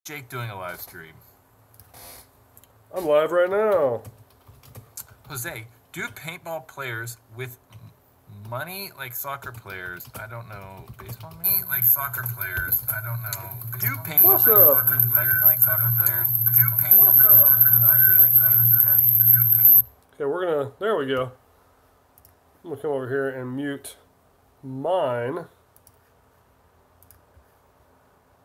Jake doing a live stream? I'm live right now. Jose, do paintball players with money like soccer players? I don't know. Baseball money like soccer players? I don't know. Do paintball players win money like soccer players? Do paintball players? I don't know if they win money. Okay, we're gonna. There we go. I'm gonna come over here and mute mine.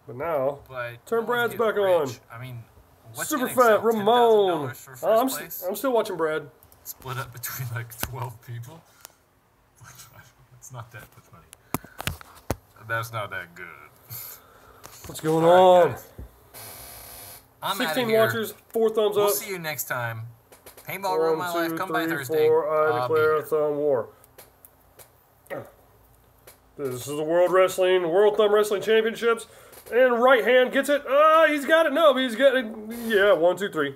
But now, turn Brad's back on. I mean, what's Super Fat Ramon. I'm still watching Brad. Split up between like 12 people. It's not that much money. That's not that good. What's going on? Guys. I'm 16 watchers, 4 thumbs up. We'll see you next time. Paintball Ruin My Life. Come by Thursday. 4, I declare a thumb war. This is the World Thumb Wrestling Championships. And right hand gets it. He's got it. No, but he's got it. Yeah, 1, 2, 3.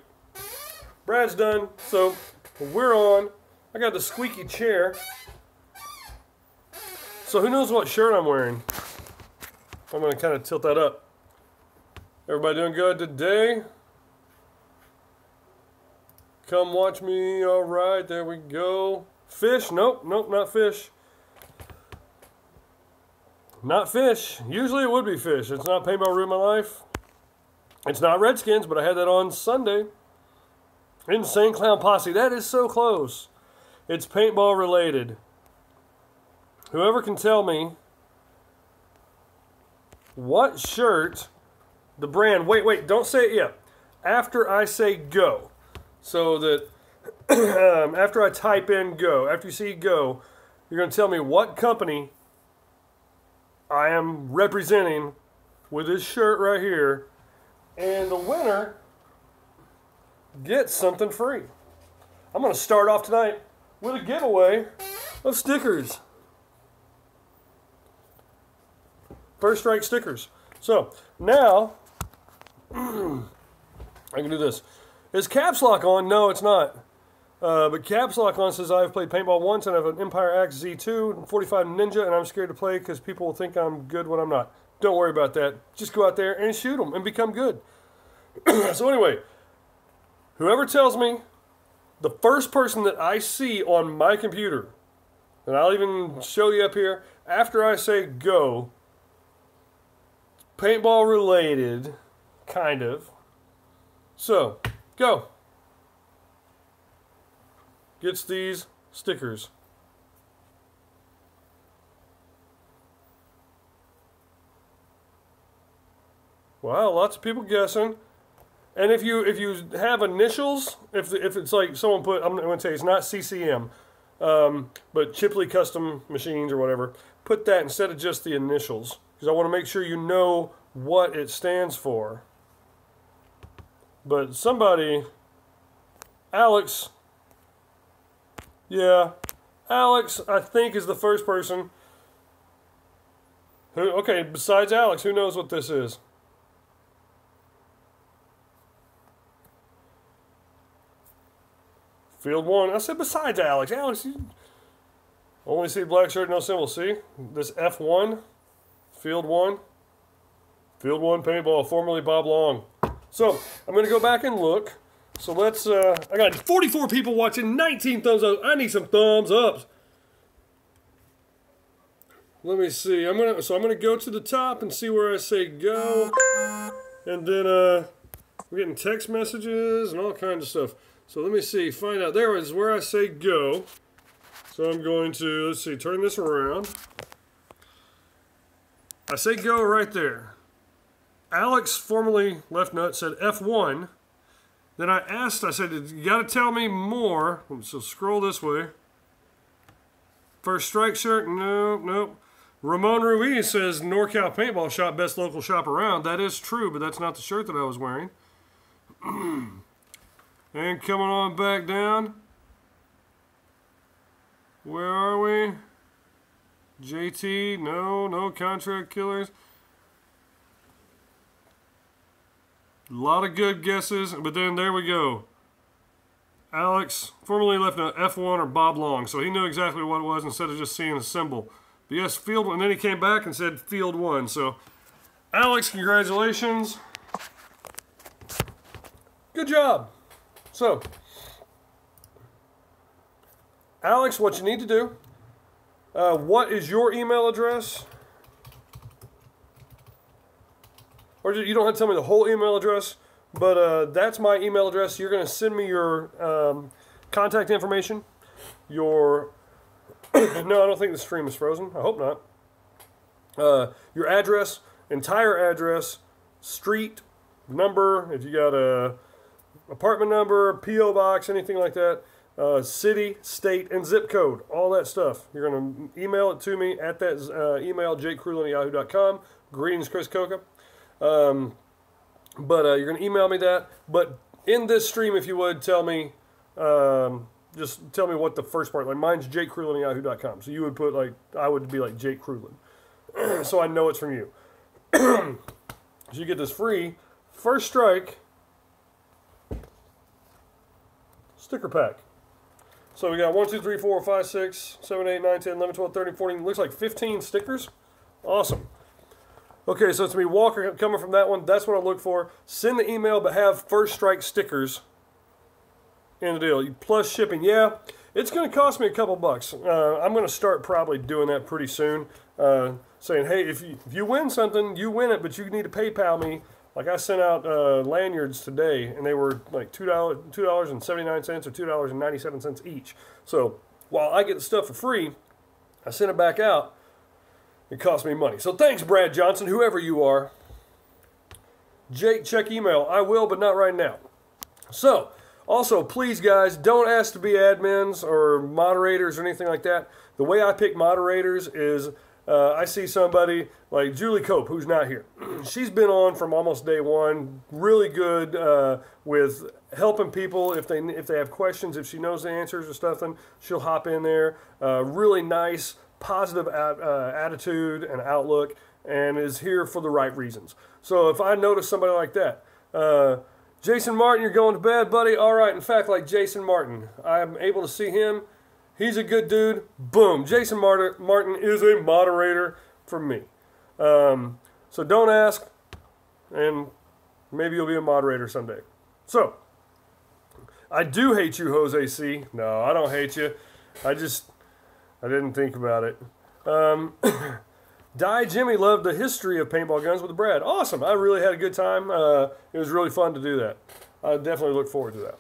Brad's done. So we're on. I got the squeaky chair. So who knows what shirt I'm wearing? I'm going to kind of tilt that up. Everybody doing good today? Come watch me. All right, there we go. Fish? Nope, not fish. Not fish. Usually it would be fish. It's not Paintball Ruin My Life. It's not Redskins, but I had that on Sunday. Insane Clown Posse. That is so close. It's paintball related. Whoever can tell me what shirt, the brand, wait, don't say it yet. After I say go. So that after I type in go, after you see go, you're going to tell me what company I am representing with this shirt right here, and the winner gets something free. I'm going to start off tonight with a giveaway of stickers. First Strike stickers. So, now, I can do this. Is Caps Lock on? No, it's not. But Caps Lock on says I've played paintball once and I have an Empire Axe Z2 and 45 Ninja and I'm scared to play because people will think I'm good when I'm not. Don't worry about that. Just go out there and shoot them and become good. So anyway, whoever tells me the first person that I see on my computer, and I'll even show you up here, after I say go, paintball related, kind of. So, go. Gets these stickers. Wow, lots of people guessing. And if you have initials, if it's like someone put, I'm going to say it's not CCM, but Chipley Custom Machines or whatever, put that instead of just the initials, because I want to make sure you know what it stands for. But somebody, Alex. Yeah, Alex, I think, is the first person who, okay, besides Alex, who knows what this is? Field 1. I said besides Alex. Alex, you only see black shirt, no symbol. See? This F1, Field 1. Field 1 paintball, formerly Bob Long. So, I'm going to go back and look. So let's, I got 44 people watching, 19 thumbs up. I need some thumbs ups. Let me see. I'm gonna go to the top and see where I say go. And then, we're getting text messages and all kinds of stuff. So let me see, find out. There is where I say go. So I'm going to, let's see, turn this around. I say go right there. Alex, formerly Left Nut, said F1. Then I asked, I said, you got to tell me more. So scroll this way. First Strike shirt? Nope. Ramon Ruiz says NorCal Paintball Shop, best local shop around. That is true, but that's not the shirt that I was wearing. And coming on back down. Where are we? JT, no contract killers. A lot of good guesses, but then there we go. Alex, formerly left an F1 or Bob Long, so he knew exactly what it was instead of just seeing a symbol. But yes, Field 1, and then he came back and said Field 1. So, Alex, congratulations. Good job. So, Alex, what you need to do, what is your email address? Or you don't have to tell me the whole email address, but that's my email address. You're going to send me your contact information, your... No, I don't think the stream is frozen. I hope not. Your address, entire address, street, number, if you got a apartment number, P.O. box, anything like that, city, state, and zip code, all that stuff. You're going to email it to me at that email, jcrewlin@yahoo.com. Greetings, Chris Coca. You're going to email me that. But in this stream, if you would, tell me, just tell me what the first part, like mine's jcrewlin@yahoo.com. So you would put like, I would be like Jake Crewlin. So I know it's from you. So you get this free First Strike sticker pack. So we got 1, 2, 3, 4, 5, 6, 7, 8, 9, 10, 11, 12, 13, 14. Looks like 15 stickers. Awesome. Okay, so it's me, Walker, coming from that one. That's what I look for. Send the email, but have First Strike stickers in the deal. Plus shipping. Yeah, it's going to cost me a couple bucks. I'm going to start probably doing that pretty soon. Saying, hey, if you win something, you win it, but you need to PayPal me. Like I sent out lanyards today, and they were like $2.79 or $2.97 each. So while I get the stuff for free, I sent it back out. It cost me money. So thanks, Brad Johnson, whoever you are. Jake, check email. I will, but not right now. So, also, please, guys, don't ask to be admins or moderators or anything like that. The way I pick moderators is I see somebody like Julie Cope, who's not here. She's been on from almost day one. Really good with helping people if they have questions. If she knows the answers or stuff, then she'll hop in there. Really nice, positive attitude and outlook, and is here for the right reasons. So if I notice somebody like that, Jason Martin, you're going to bed, buddy? All right. In fact, like Jason Martin, I'm able to see him. He's a good dude. Boom. Jason Martin is a moderator for me. So don't ask, and maybe you'll be a moderator someday. So, I do hate you, Jose C. No, I don't hate you. I didn't think about it. Die Jimmy loved the history of paintball guns with Brad. Awesome. I really had a good time. It was really fun to do that. I definitely look forward to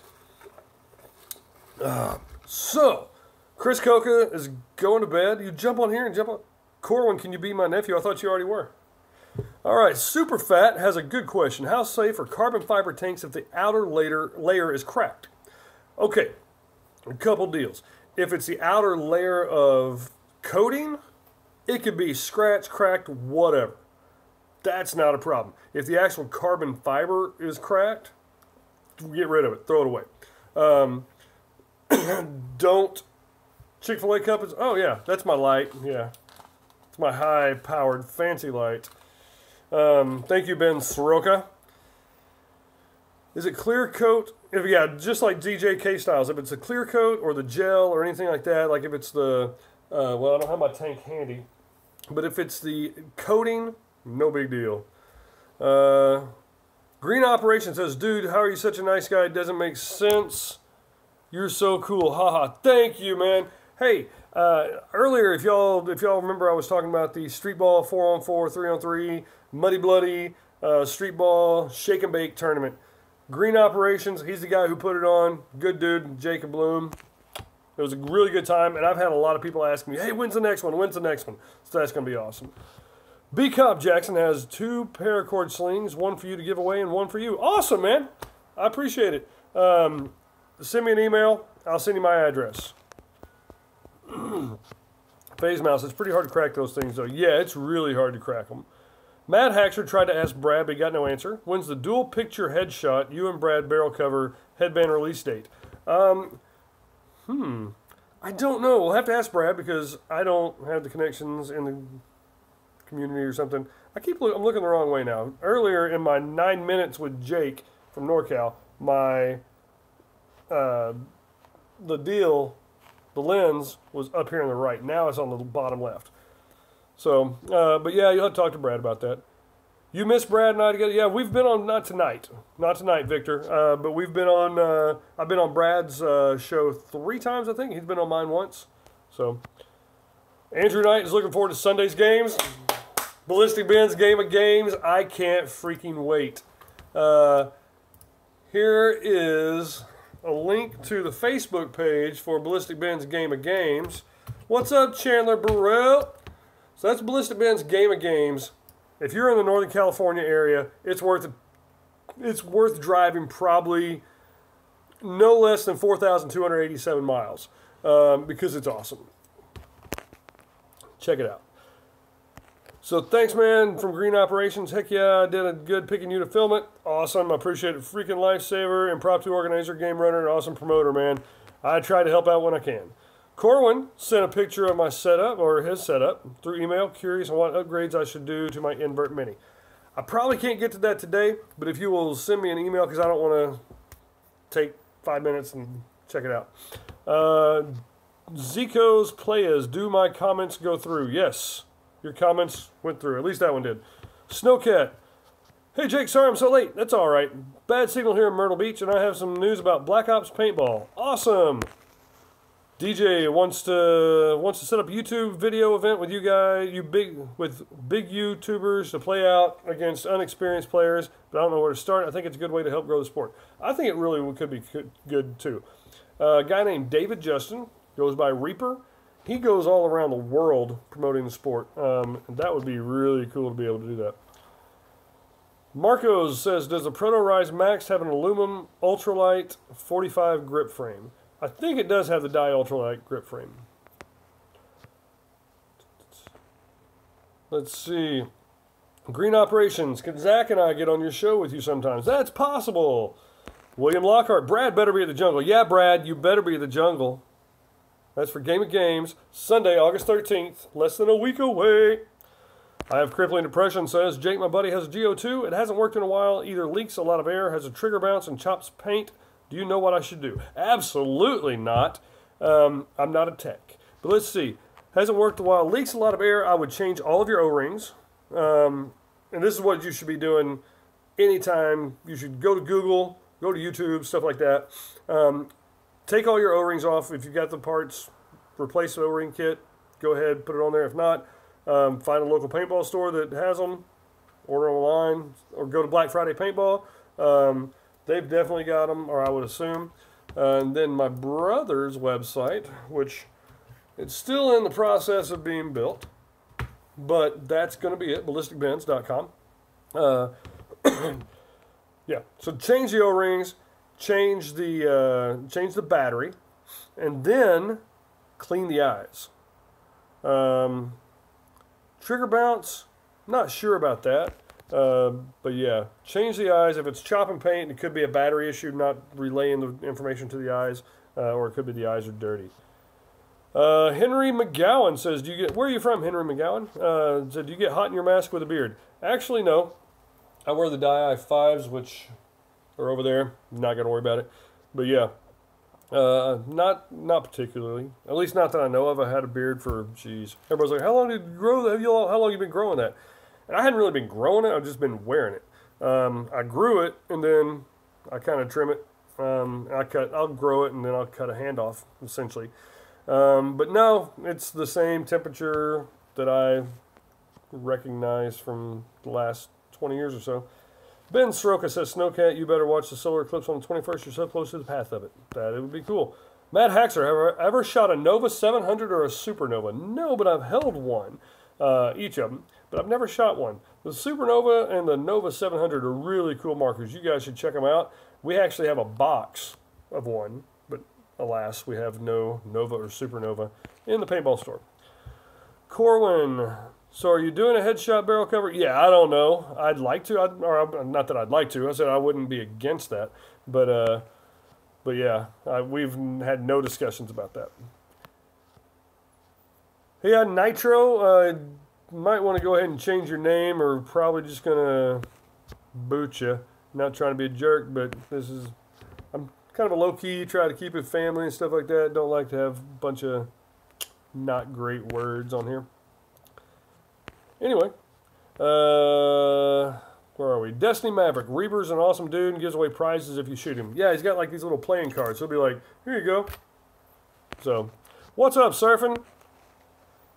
that. So, Chris Coca is going to bed. You jump on here and jump on. Corwin, can you be my nephew? I thought you already were. All right, Super Fat has a good question. How safe are carbon fiber tanks if the outer layer is cracked? Okay, a couple deals. If it's the outer layer of coating, it could be scratched, cracked, whatever. That's not a problem. If the actual carbon fiber is cracked, get rid of it. Throw it away. Don't. Chick-fil-A cup is... Oh, yeah. That's my light. Yeah. It's my high-powered fancy light. Thank you, Ben Soroka. Is it clear coat? Yeah, just like DJ K-Styles. If it's a clear coat or the gel or anything like that, like if it's the... well, I don't have my tank handy. But if it's the coating, no big deal. Green Operation says, dude, how are you such a nice guy? It doesn't make sense. You're so cool. Haha. Thank you, man. Hey, earlier, if y'all remember, I was talking about the street ball 4-on-4, 3-on-3, muddy bloody street ball shake and bake tournament. Green Operations, he's the guy who put it on. Good dude, Jacob Bloom. It was a really good time, and I've had a lot of people asking me, hey, when's the next one? When's the next one? So that's going to be awesome. B Cop Jackson has 2 paracord slings, one for you to give away and one for you. Awesome, man. I appreciate it. Send me an email. I'll send you my address. Phase Mouse, it's pretty hard to crack those things, though. Yeah, it's really hard to crack them. Matt Haxer tried to ask Brad, but he got no answer. When's the dual picture headshot, you and Brad barrel cover headband release date? I don't know. We'll have to ask Brad because I don't have the connections in the community or something. I'm looking the wrong way now. Earlier in my 9 minutes with Jake from NorCal, the lens was up here on the right. Now it's on the bottom left. So, but yeah, you'll have to talk to Brad about that. You miss Brad and I together? Yeah, we've been on, not tonight, Victor, but we've been on, I've been on Brad's show 3 times, I think. He's been on mine once. So, Andrew Knight is looking forward to Sunday's games. Ballistic Ben's Game of Games. I can't freaking wait. Here is a link to the Facebook page for Ballistic Ben's Game of Games. What's up, Chandler Burrell? So that's Ballistic Ben's Game of Games. If you're in the Northern California area, it's worth driving probably no less than 4,287 miles because it's awesome. Check it out. So thanks, man, from Green Operations. Heck yeah, I did a good picking you to film it. Awesome. I appreciate it. Freaking lifesaver, impromptu organizer, game runner, and awesome promoter, man. I try to help out when I can. Corwin sent a picture of my setup, or his setup, through email, curious on what upgrades I should do to my invert mini. I probably can't get to that today, but if you will send me an email, because I don't want to take 5 minutes and check it out. Zico's Playas, do my comments go through? Yes. Your comments went through. At least that one did. Snowcat. Hey, Jake, sorry I'm so late. That's all right. Bad signal here in Myrtle Beach, and I have some news about Black Ops Paintball. Awesome. DJ wants to set up a YouTube video event with you guys, with big YouTubers to play out against unexperienced players, but I don't know where to start. I think it's a good way to help grow the sport. I think it really could be good too. A guy named David Justin goes by Reaper. He goes all around the world promoting the sport. And that would be really cool to be able to do that. Marcos says, does the Proto Rise Max have an aluminum ultralight 45 grip frame? I think it does have the dye ultralight grip frame. Let's see. Green Operations. Can Zach and I get on your show with you sometimes? That's possible. William Lockhart. Brad better be at the jungle. Yeah, Brad, you better be at the jungle. That's for Game of Games, Sunday, August 13th, less than a week away. I have crippling depression, says Jake, my buddy, has a GO2. It hasn't worked in a while, either leaks a lot of air, has a trigger bounce, and chops paint. Do you know what I should do? Absolutely not. I'm not a tech. But let's see. Hasn't worked a while, leaks a lot of air. I would change all of your O-rings. And this is what you should be doing anytime. You should go to Google, go to YouTube, stuff like that. Take all your O-rings off. If you've got the parts, replace the O-ring kit. Go ahead, put it on there. If not, find a local paintball store that has them. Order online or go to Black Friday Paintball. They've definitely got them, or I would assume. And then my brother's website, which it's still in the process of being built, but that's going to be it, ballisticbens.com. Yeah, so change the O-rings. Change the battery, and then clean the eyes. Trigger bounce, not sure about that, but yeah, change the eyes. If it's chopping paint, it could be a battery issue, not relaying the information to the eyes, or it could be the eyes are dirty. Henry McGowan says, where are you from, Henry McGowan? Said, do you get hot in your mask with a beard? Actually, no. I wear the Dye i5s, which are over there. Not going to worry about it. But yeah, not particularly. At least not that I know of. I had a beard for, geez. Everybody's like, how long did you grow that? How long have you been growing that? And I hadn't really been growing it. I've just been wearing it. I grew it, and then I kind of trim it. I'll grow it, and then I'll cut a hand off, essentially. But no, it's the same temperature that I recognize from the last 20 years or so. Ben Soroka says, Snowcat, you better watch the solar eclipse on the 21st. You're so close to the path of it. That it would be cool. Matt Haxer, have I ever shot a Nova 700 or a Supernova? No, but I've held one, each of them, but I've never shot one. The Supernova and the Nova 700 are really cool markers. You guys should check them out. We actually have a box of one, but alas, we have no Nova or Supernova in the paintball store. Corwin, so are you doing a headshot barrel cover? Yeah, I don't know. I'd like to, or not that I'd like to. I said I wouldn't be against that, but yeah, we've had no discussions about that. Hey, Nitro, might want to go ahead and change your name, or probably just gonna boot you. Not trying to be a jerk, but I'm kind of a low-key, try to keep it family and stuff like that. Don't like to have a bunch of not great words on here. Anyway, Where are we? Destiny Maverick. Reaper's an awesome dude and gives away prizes if you shoot him. Yeah, he's got like these little playing cards. He'll be like, here you go. So, what's up, Surfing?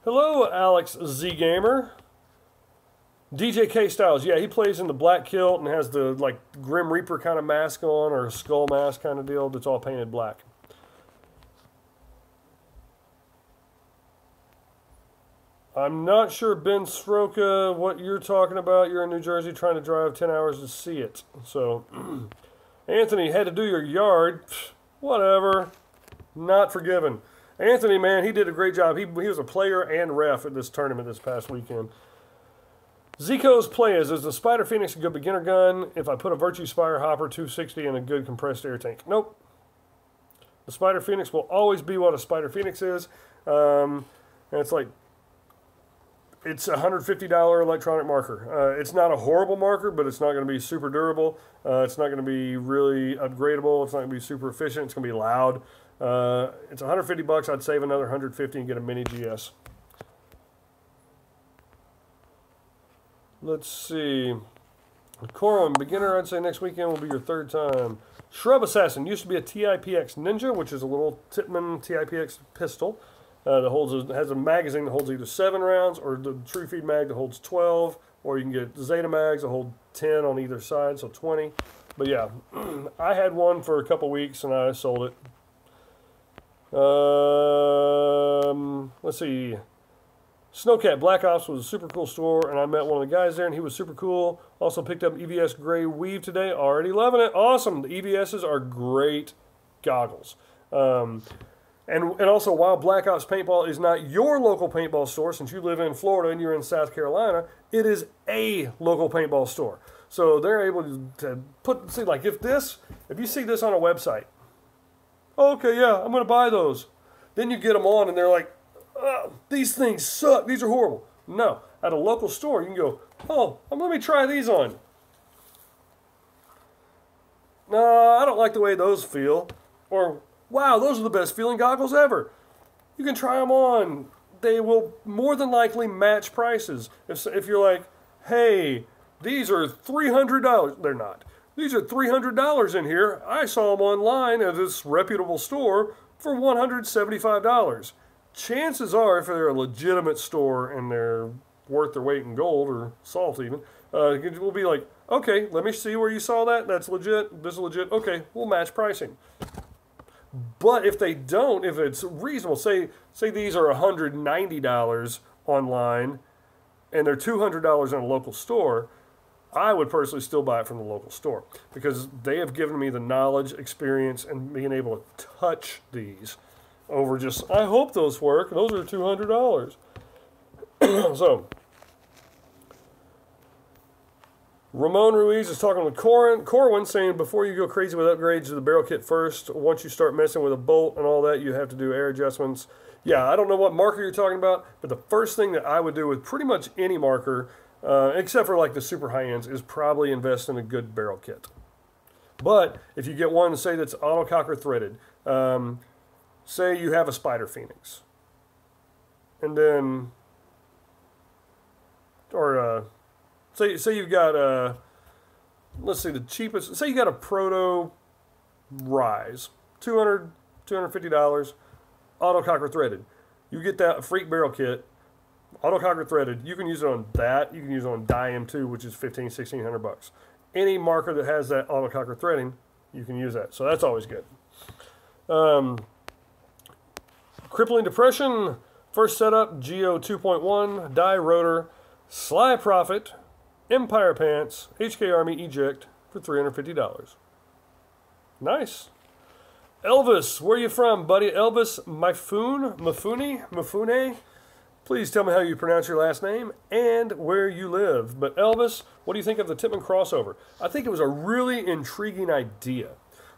Hello, Alex Z Gamer. DJ K Styles. Yeah, he plays in the black kilt and has the like Grim Reaper kind of mask on, or a skull mask kind of deal that's all painted black. I'm not sure, Ben Sroka, what you're talking about. You're in New Jersey trying to drive 10 hours to see it. So, Anthony, had to do your yard. Whatever. Not forgiven. Anthony, man, he did a great job. He was a player and ref at this tournament this past weekend. Zico's Playas. Is the Spider Phoenix a good beginner gun if I put a Virtue Spire Hopper 260 and a good compressed air tank? Nope. The Spider Phoenix will always be what a Spider Phoenix is. And it's like, it's a $150 electronic marker. It's not a horrible marker, but it's not going to be super durable. It's not going to be really upgradable. It's not going to be super efficient. It's going to be loud. It's $150. I'd save another $150 and get a mini GS. Let's see. Corum, beginner, I'd say next weekend will be your third time. Shrub Assassin used to be a TIPX Ninja, which is a little Tippmann TIPX pistol. That has a magazine that holds either 7 rounds, or the True Feed mag that holds 12, or you can get Zeta mags that hold 10 on either side, so 20. But yeah, I had one for a couple weeks and I sold it. Let's see. Snowcat Black Ops was a super cool store, and I met one of the guys there, and he was super cool. Also picked up EVS Gray Weave today. Already loving it. Awesome. The EVSs are great goggles. And also, while Black Ops Paintball is not your local paintball store, since you live in Florida and you're in South Carolina, it is a local paintball store. So they're able to see, like, if you see this on a website, okay, yeah, I'm going to buy those. Then you get them on and they're like, oh, these things suck. These are horrible. No, at a local store, you can go, oh, let me try these on. No, I don't like the way those feel. Or, wow, those are the best feeling goggles ever. You can try them on. They will more than likely match prices. If you're like, hey, these are $300. They're not. These are $300 in here. I saw them online at this reputable store for $175. Chances are, if they're a legitimate store and they're worth their weight in gold or salt even, we'll be like, okay, let me see where you saw that. That's legit. This is legit. Okay, we'll match pricing. But if they don't, if it's reasonable, say these are $190 online and they're $200 in a local store, I would personally still buy it from the local store because they have given me the knowledge, experience, and being able to touch these over just, I hope those work. Those are $200. So, Ramon Ruiz is talking with Corwin saying, before you go crazy with upgrades to the barrel kit first, once you start messing with a bolt and all that, you have to do air adjustments. Yeah, I don't know what marker you're talking about, but the first thing that I would do with pretty much any marker, except for like the super high ends, is probably invest in a good barrel kit. But if you get one, say that's autococker threaded, say you have a Spider Phoenix, and then, or say you've got let's see, the cheapest, say you got a Proto Rise, $250, autococker threaded. You get that freak barrel kit, autococker threaded. You can use it on that. You can use it on M2, which is $1,500–1,600. Any marker that has that autococker threading, you can use that. So that's always good. Crippling Depression, first setup, Geo 2.1, die rotor, Sly Prophet, Empire Pants, HK Army Eject for $350. Nice. Elvis, where are you from, buddy? Elvis Mafune? Please tell me how you pronounce your last name and where you live. But Elvis, what do you think of the Tippmann crossover? I think it was a really intriguing idea.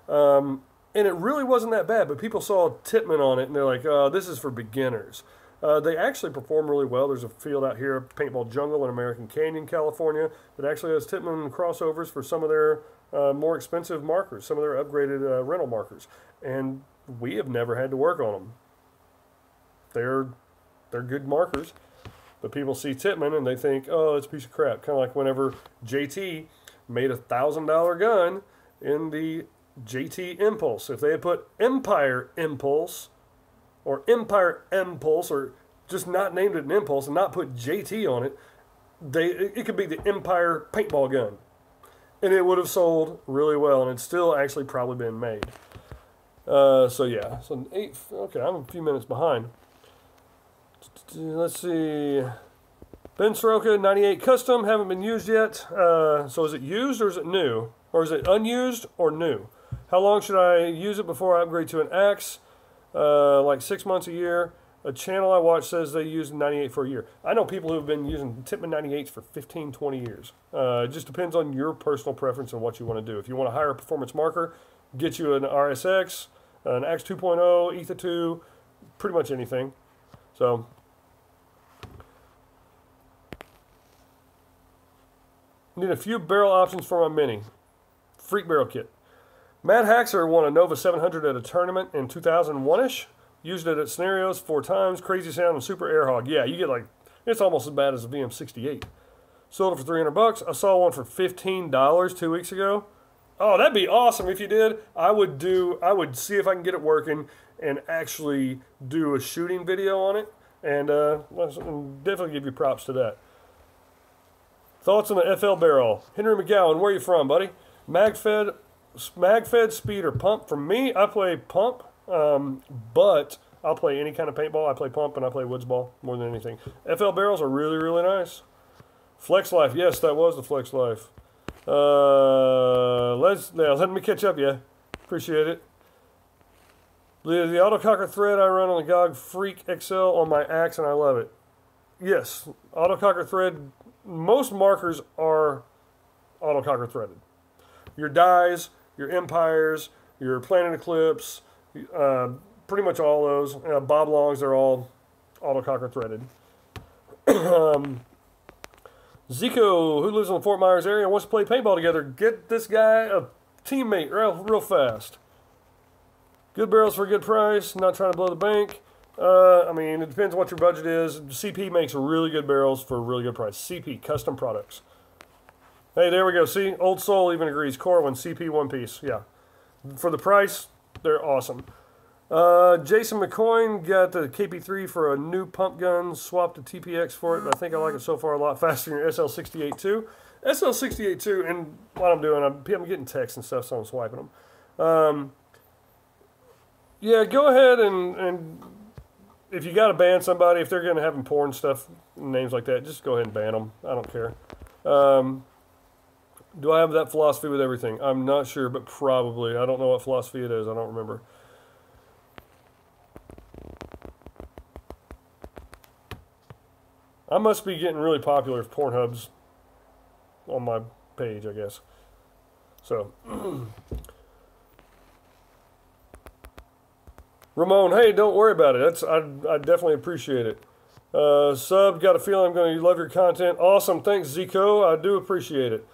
And it really wasn't that bad, but people saw Tippmann on it and they're like, oh, this is for beginners. They actually perform really well. There's a field out here, Paintball Jungle in American Canyon, California, that actually has Tippmann crossovers for some of their more expensive markers, some of their upgraded rental markers. And we have never had to work on them. They're good markers. But people see Tippmann and they think, oh, it's a piece of crap. Kind of like whenever JT made a $1,000 gun in the JT Impulse. If they had put Empire Impulse or Empire Impulse or just not named it an Impulse and not put JT on it, it could be the Empire paintball gun. And it would have sold really well, and it's still actually probably been made. So yeah, so okay, I'm a few minutes behind. Let's see. Ben Soroka, 98 Custom, haven't been used yet. So is it used or is it new? Or is it unused or new? How long should I use it before I upgrade to an axe? Like 6 months, a year. A channel I watch says they use 98 for a year. I know people who have been using Tippmann 98s for 15, 20 years. It just depends on your personal preference and what you want to do. If you want a higher performance marker, get you an RSX, an Axe 2.0, Ether 2, pretty much anything. So, need a few barrel options for my Mini. Freak barrel kit. Matt Haxer won a Nova 700 at a tournament in 2001-ish. Used it at scenarios 4 times. Crazy sound and super air hog. Yeah, you get like, it's almost as bad as a VM68. Sold it for $300. I saw one for $15 2 weeks ago. Oh, that'd be awesome if you did. I would see if I can get it working and actually do a shooting video on it. And definitely give you props to that. Thoughts on the FL barrel. Henry McGowan, where are you from, buddy? Magfed speed or pump. For me, I play pump. But I'll play any kind of paintball. I play pump and I play woods ball more than anything. FL barrels are really, really nice. Flex Life. Yes, that was the Flex Life. Let me catch up, yeah. Appreciate it. The autococker thread I run on the GOG Freak XL on my axe and I love it. Yes, autococker thread. Most markers are autococker threaded. Your Dyes, your Empires, your Planet Eclipse, pretty much all those. Bob Longs, they're all autococker threaded. Zico, who lives in the Fort Myers area, wants to play paintball together. Get this guy a teammate real fast. Good barrels for a good price. Not trying to blow the bank. I mean, it depends on what your budget is. CP makes really good barrels for a really good price. CP, custom products. Hey, there we go. See, Old Soul even agrees. Corwin, CP one piece. Yeah. For the price, they're awesome. Jason McCoy got the KP3 for a new pump gun. Swapped the TPX for it, but I think I like it so far a lot faster than your SL68 too. SL68 too, and what I'm doing, I'm getting texts and stuff, so I'm swiping them. Yeah, go ahead and if you got to ban somebody, if they're going to have them porn stuff, names like that, just go ahead and ban them. I don't care. Do I have that philosophy with everything? I'm not sure, but probably. I don't know what philosophy it is. I don't remember. I must be getting really popular if Pornhub's on my page, I guess. So, Ramon, hey, don't worry about it. I definitely appreciate it. Sub, got a feeling I'm going to love your content. Awesome. Thanks, Zico. I do appreciate it.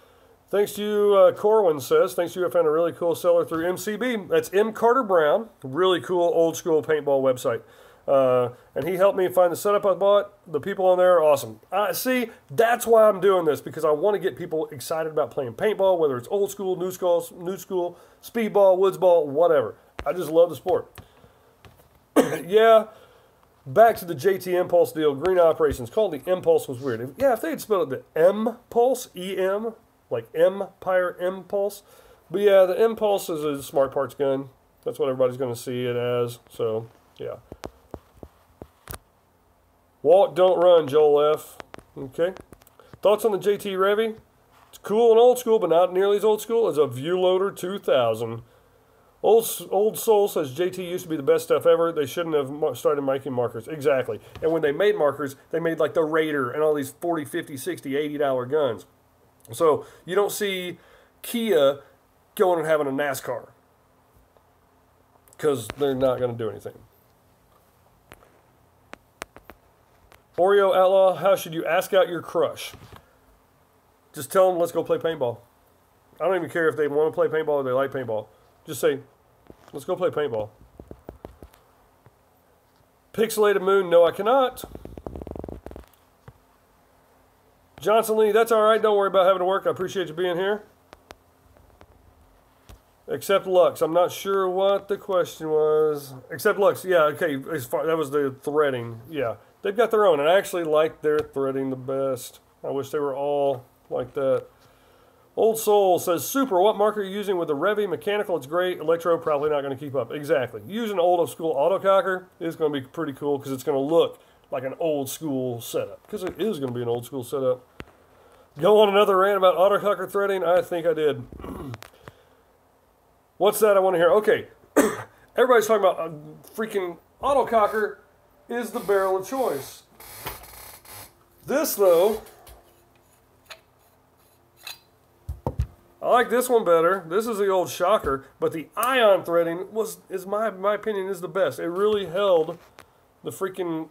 Thanks to you, Corwin says. Thanks to you, I found a really cool seller through MCB. That's M. Carter Brown. Really cool old school paintball website. And he helped me find the setup I bought. The people on there are awesome. See, that's why I'm doing this, because I want to get people excited about playing paintball, whether it's old school, new school, speedball, woodsball, whatever. I just love the sport. Yeah, back to the JT Impulse deal. Green Operations called the Impulse was weird. Yeah, if they had spelled it the M-Pulse, E-M, like Empire Impulse. But yeah, the Impulse is a smart parts gun. That's what everybody's going to see it as. So, yeah. Walk, don't run, Joel F. Okay. Thoughts on the JT Revy? It's cool and old school, but not nearly as old school as a Viewloader 2000. Old Soul says JT used to be the best stuff ever. They shouldn't have started making markers. Exactly. And when they made markers, they made like the Raider and all these $40, $50, $60, $80 guns. So you don't see Kia going and having a NASCAR because they're not going to do anything. Oreo Outlaw, how should you ask out your crush? Just tell them, let's go play paintball. I don't even care if they want to play paintball or they like paintball. Just say, let's go play paintball. Pixelated Moon, no I cannot. Johnson Lee, that's all right. Don't worry about having to work. I appreciate you being here. Except Lux. I'm not sure what the question was. Except Lux. Yeah, okay. That was the threading. Yeah. They've got their own. And I actually like their threading the best. I wish they were all like that. Old Soul says, super, what marker are you using with the Revy? Mechanical, it's great. Electro, probably not going to keep up. Exactly. Using old school autococker is going to be pretty cool because it's going to look like an old school setup. Because it is going to be an old school setup. Go on another rant about autococker threading? I think I did. What's that I want to hear? Okay. Everybody's talking about freaking autococker is the barrel of choice. This, though, I like this one better. This is the old shocker, but the ion threading is my opinion is the best. It really held the freaking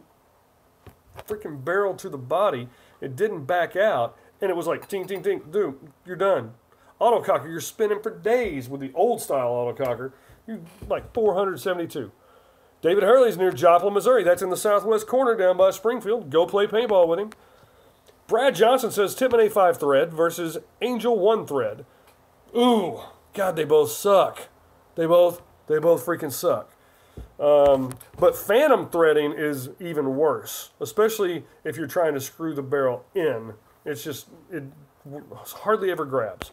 barrel to the body. It didn't back out, and it was like ting ting ting, dude, you're done. Autococker, you're spinning for days with the old style autococker. You like 472. David Hurley's near Joplin, Missouri. That's in the southwest corner down by Springfield. Go play paintball with him. Brad Johnson says Tippmann A5 thread versus Angel 1 thread. Ooh, God, they both suck. They both freaking suck. But phantom threading is even worse, especially if you're trying to screw the barrel in. It hardly ever grabs.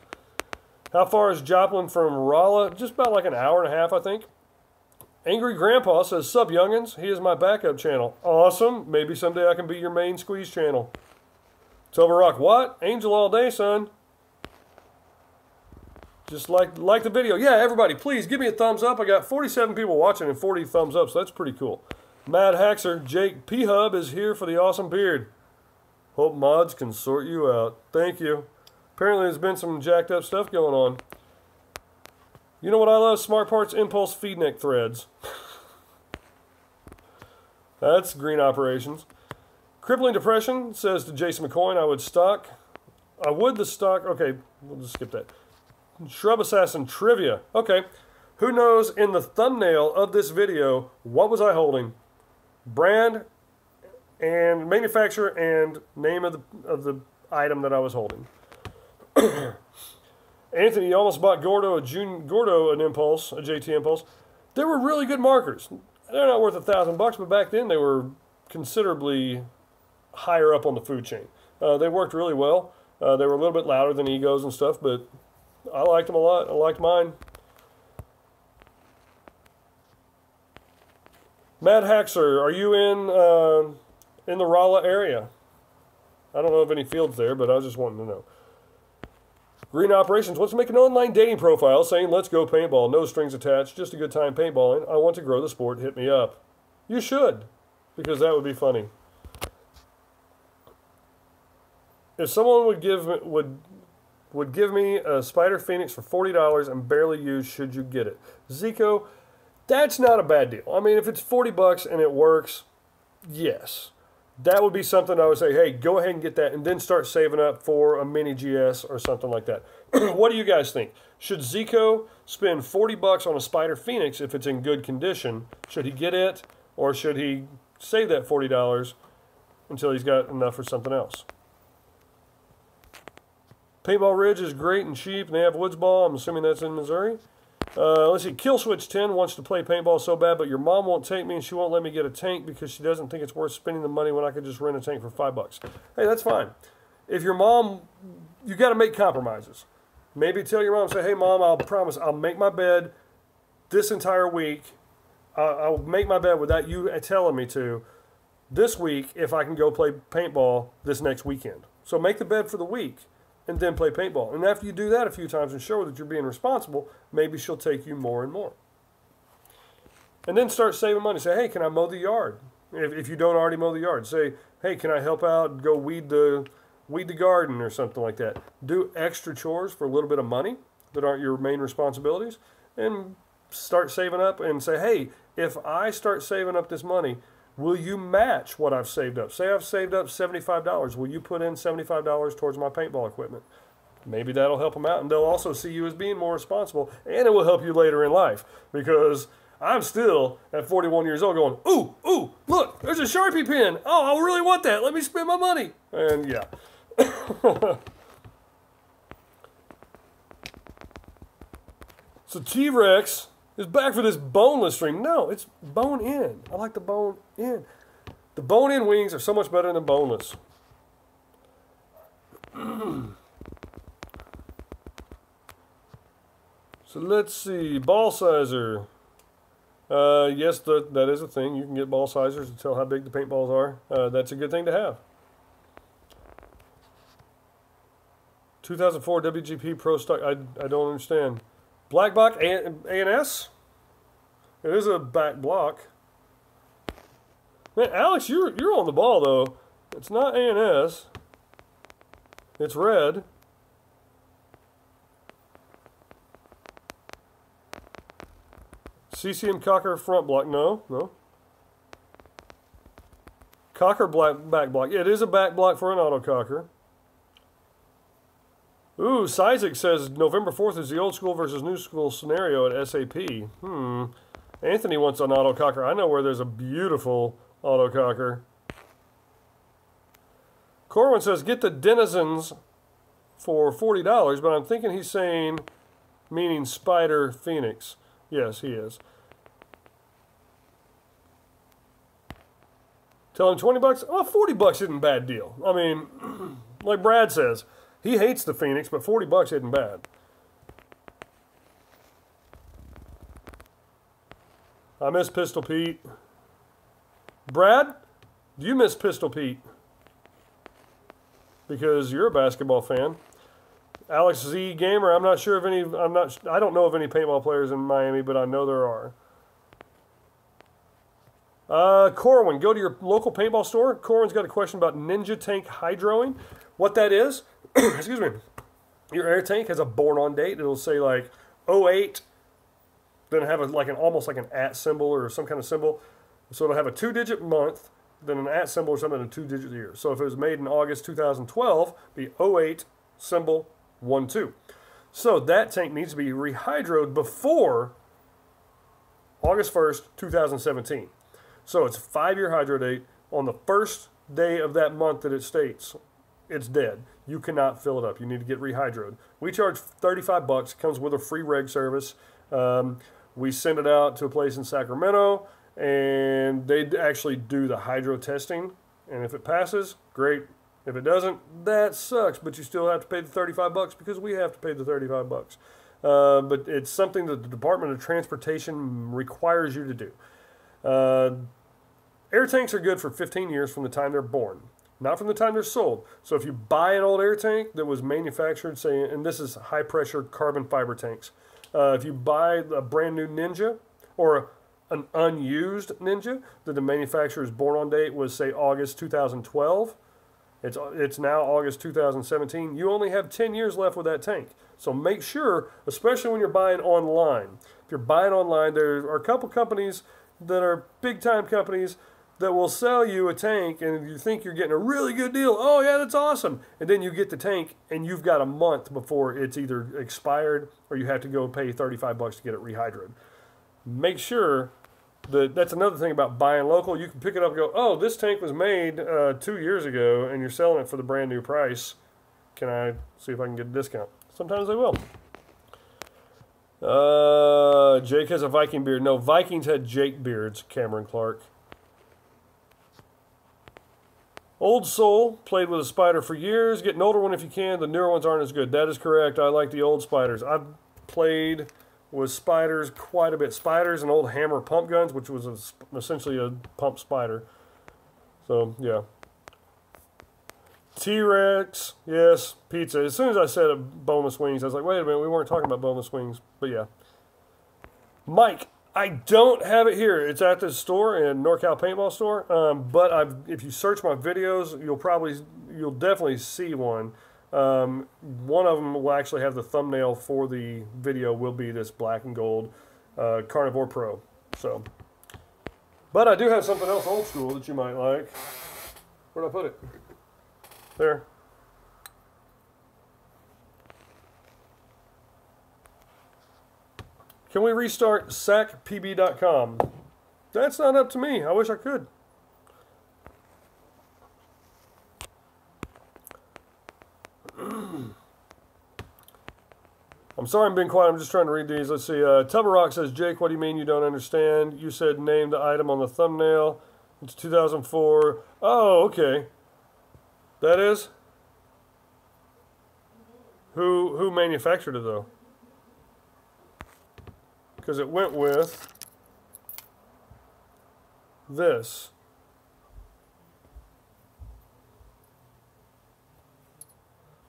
How far is Joplin from Rolla? Just about like an hour and a half, I think. Angry Grandpa says, sup, youngins? He is my backup channel. Awesome. Maybe someday I can be your main squeeze channel. Silver Rock, what? Angel all day, son. Just like the video. Yeah, everybody, please give me a thumbs up. I got 47 people watching and 40 thumbs up, so that's pretty cool. Mad Haxer, Jake P-Hub is here for the awesome beard. Hope mods can sort you out. Thank you. Apparently there's been some jacked up stuff going on. You know what I love? Smart Parts Impulse feed neck threads. That's green operations. Crippling Depression says to Jason McCoy, I would the stock. Okay, we'll just skip that. Shrub Assassin Trivia. Okay. Who knows in the thumbnail of this video, what was I holding? Brand and manufacturer and name of the item that I was holding. Anthony, you almost bought Gordo an Impulse, a JT Impulse. They were really good markers. They're not worth $1,000, but back then they were considerably higher up on the food chain. They worked really well. They were a little bit louder than Egos and stuff, but I liked them a lot. I liked mine. Mad Haxer, are you in the Rolla area? I don't know of any fields there, but I was just wanting to know. Green Operations wants to make an online dating profile saying, let's go paintball. No strings attached. Just a good time paintballing. I want to grow the sport. Hit me up. You should, because that would be funny. If someone would give me a Spider Phoenix for $40 and barely used, should you get it? Zico, that's not a bad deal. I mean, if it's $40 and it works, yes. That would be something I would say, hey, go ahead and get that and then start saving up for a mini GS or something like that. What do you guys think? Should Zico spend $40 on a Spider Phoenix if it's in good condition? Should he get it, or should he save that $40 until he's got enough for something else? Paintball Ridge is great and cheap, and they have Woods Ball. I'm assuming that's in Missouri. Let's see, Killswitch 10 wants to play paintball so bad, but your mom won't take me and she won't let me get a tank because she doesn't think it's worth spending the money when I could just rent a tank for $5. Hey, that's fine. If your mom, you got to make compromises. Maybe tell your mom, say, hey, Mom, I'll promise I'll make my bed this entire week. I'll make my bed without you telling me to this week if I can go play paintball this next weekend. So make the bed for the week and then play paintball. And after you do that a few times and show her that you're being responsible, maybe she'll take you more and more. And then start saving money. Say, hey, can I mow the yard? If you don't already mow the yard. Say, hey, can I help out, go weed the garden or something like that. Do extra chores for a little bit of money that aren't your main responsibilities. And start saving up and say, hey, if I start saving up this money, will you match what I've saved up? Say I've saved up $75. Will you put in $75 towards my paintball equipment? Maybe that'll help them out, and they'll also see you as being more responsible, and it will help you later in life, because I'm still, at 41 years old, going, ooh, look, there's a Sharpie pen. Oh, I really want that. Let me spend my money. And yeah. So T-Rex is back for this boneless stream. No, it's bone-in. I like the bone-in. The bone-in wings are so much better than boneless. So let's see. Ball sizer. Yes, that is a thing. You can get ball sizers to tell how big the paintballs are. That's a good thing to have. 2004 WGP Pro Stock. I don't understand. Black block A&S? It is a back block. Man, Alex, you're on the ball though. It's not A&S. It's red. CCM Cocker front block. No. Cocker back block. Yeah, it is a back block for an auto Cocker. Ooh, Sizik says November 4th is the old school versus new school scenario at SAP. Anthony wants an auto Cocker. I know where there's a beautiful auto Cocker. Corwin says get the Denizens for $40, but I'm thinking he's saying meaning Spider Phoenix. Yes, he is. Tell him 20 bucks? Well, 40 bucks isn't a bad deal. I mean, like Brad says, he hates the Phoenix, but 40 bucks isn't bad. I miss Pistol Pete. Brad, do you miss Pistol Pete? Because you're a basketball fan. Alex Z Gamer, I'm not sure of any. I don't know of any paintball players in Miami, but I know there are. Corwin, go to your local paintball store. Corwin's got a question about Ninja Tank hydroing. What that is, excuse me, your air tank has a born on date. It'll say like 08, then have almost like an @ symbol or some kind of symbol. So it'll have a 2-digit month, then an @ symbol or something, and a 2-digit year. So if it was made in August 2012, be 08 symbol 12. So that tank needs to be rehydroed before August 1st, 2017. So it's a 5-year hydro date. On the first day of that month that it states, it's dead. You cannot fill it up. You need to get rehydroed. We charge 35 bucks. It comes with a free reg service. We send it out to a place in Sacramento, and they actually do the hydro testing. And if it passes, great. If it doesn't, that sucks. But you still have to pay the 35 bucks because we have to pay the 35 bucks. But it's something that the Department of Transportation requires you to do. Air tanks are good for 15 years from the time they're born, not from the time they're sold. So if you buy an old air tank that was manufactured, say, and this is high pressure carbon fiber tanks, if you buy a brand new Ninja or an unused Ninja that the manufacturer's born on date was, say, August 2012, it's now August 2017, you only have 10 years left with that tank. So make sure, especially when you're buying online, if you're buying online, there are a couple companies that are big time companies that will sell you a tank and you think you're getting a really good deal. Oh yeah, that's awesome. And then you get the tank and you've got a month before it's either expired or you have to go pay 35 bucks to get it rehydrated. Make sure that's another thing about buying local. You can pick it up and go, oh, this tank was made 2 years ago and you're selling it for the brand new price. Can I see if I can get a discount? Sometimes they will. Jake has a Viking beard. No, Vikings had Jake beards, Cameron Clark. Old Soul, played with a Spider for years. Get an older one if you can. The newer ones aren't as good. That is correct. I like the old Spiders. I've played with Spiders quite a bit. Spiders and old Hammer pump guns, which was essentially a pump Spider. So, yeah. T-Rex, yes. Pizza. As soon as I said boneless wings, I was like, wait a minute, we weren't talking about boneless wings. But, yeah. Mike. I don't have it here. It's at the store in NorCal Paintball Store. But if you search my videos, you'll definitely see one. One of them will actually have the thumbnail for the video will be this black and gold Carnivore Pro. So, but I do have something else old school that you might like. Where'd I put it? There. Can we restart sacpb.com? That's not up to me. I wish I could. I'm sorry I'm being quiet. I'm just trying to read these. Let's see. Tubber Rock says, Jake, what do you mean you don't understand? You said name the item on the thumbnail. It's 2004. Oh, okay. That is? Who manufactured it, though? Because it went with this.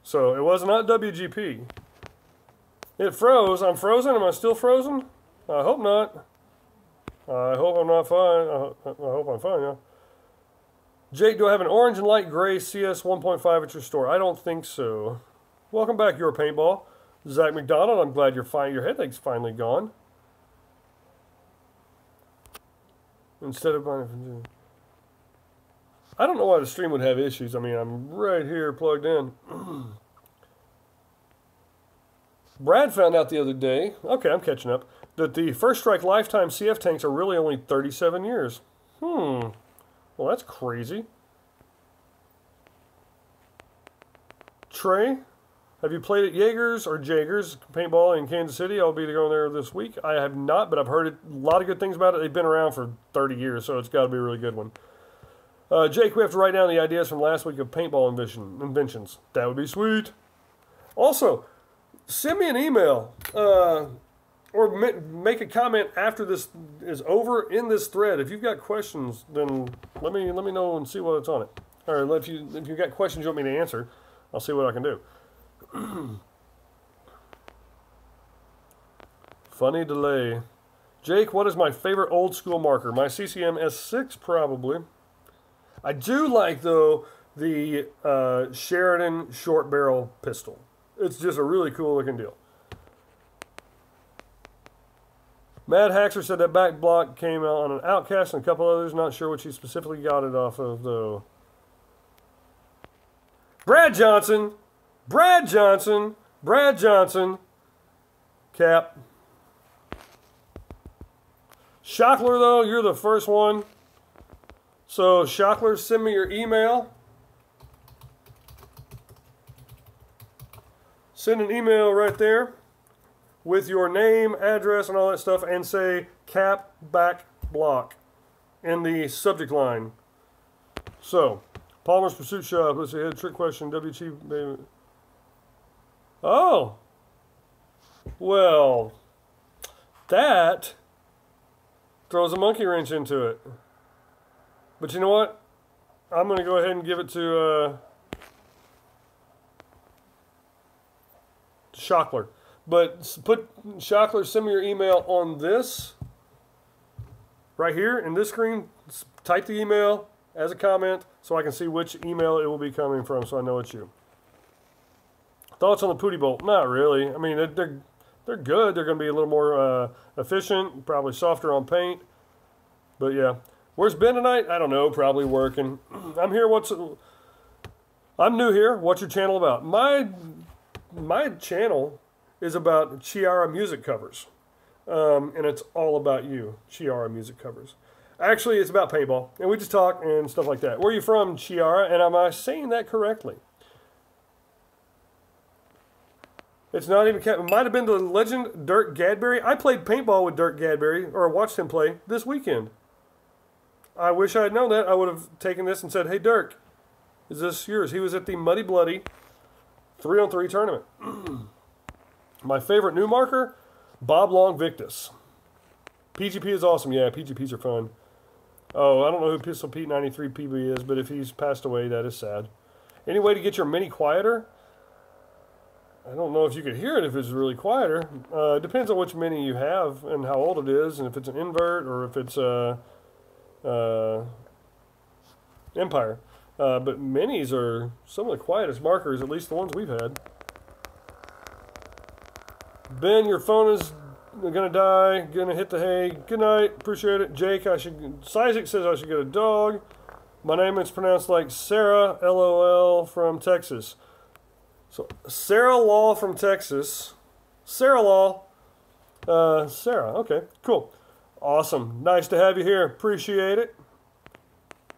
So it was not WGP. It froze. I'm frozen. Am I still frozen? I hope not. I hope I'm not fine. I hope I'm fine, yeah. Jake, do I have an orange and light gray CS 1.5 at your store? I don't think so. Welcome back, Your Paintball. Zach McDonald, I'm glad your headache's finally gone. Instead of buying... I don't know why the stream would have issues. I mean, I'm right here plugged in. Brad found out the other day, okay, I'm catching up, that the First Strike lifetime CF tanks are really only 37 years. Well, that's crazy. Trey, have you played at Jaegers or Jaegers paintball in Kansas City? I'll be going there this week. I have not, but I've heard a lot of good things about it. They've been around for 30 years, so it's got to be a really good one. Jake, we have to write down the ideas from last week of paintball inventions. That would be sweet. Also, send me an email or make a comment after this is over in this thread. If you've got questions, then let me know and see what's on it. Or if you've got questions you want me to answer, I'll see what I can do. Funny delay. Jake, what is my favorite old school marker? My CCM S6 probably. I do like, though, the Sheridan short barrel pistol. It's just a really cool looking deal. Mad Haxer said that back block came out on an Outcast and a couple others. Not sure what you specifically got it off of, though. Brad Johnson. Brad Johnson. Brad Johnson. Cap. Shockler, though, you're the first one. So, Shockler, send me your email. Send an email right there with your name, address, and all that stuff, and say cap back block in the subject line. So, Palmer's Pursuit Shop. Let's see, a trick question. WT, baby. Oh. Well, that throws a monkey wrench into it. But you know what? I'm going to go ahead and give it to Shockler. But put Shockler, send me your email on this. Right here in this screen. Type the email as a comment so I can see which email it will be coming from so I know it's you. Thoughts on the Pooty Bolt? Not really. I mean, they're good. They're going to be a little more efficient, probably softer on paint. But yeah. Where's Ben tonight? I don't know. Probably working. I'm here. I'm new here. What's your channel about? My channel is about Chiara music covers. And it's all about you, Chiara music covers. Actually, it's about paintball. And we just talk and stuff like that. Where are you from, Chiara? And am I saying that correctly? It's not even... It might have been the legend Dirk Gadberry. I played paintball with Dirk Gadberry, or watched him play, this weekend. I wish I had known that. I would have taken this and said, hey, Dirk, is this yours? He was at the Muddy Bloody 3-on-3 tournament. My favorite new marker, Bob Long Victus. PGP is awesome. Yeah, PGPs are fun. Oh, I don't know who Pistol Pete 93 PB is, but if he's passed away, that is sad. Any way to get your mini quieter? I don't know if you could hear it if it's really quieter. It depends on which mini you have and how old it is, and if it's an invert or if it's Empire. But minis are some of the quietest markers, at least the ones we've had. Ben, your phone is gonna die. Gonna hit the hay. Good night. Appreciate it. Jake, Sizik says I should get a dog. My name is pronounced like Sarah, LOL, from Texas. So, Sarah Law from Texas. Sarah Law. Sarah. Okay, cool. Awesome. Nice to have you here. Appreciate it.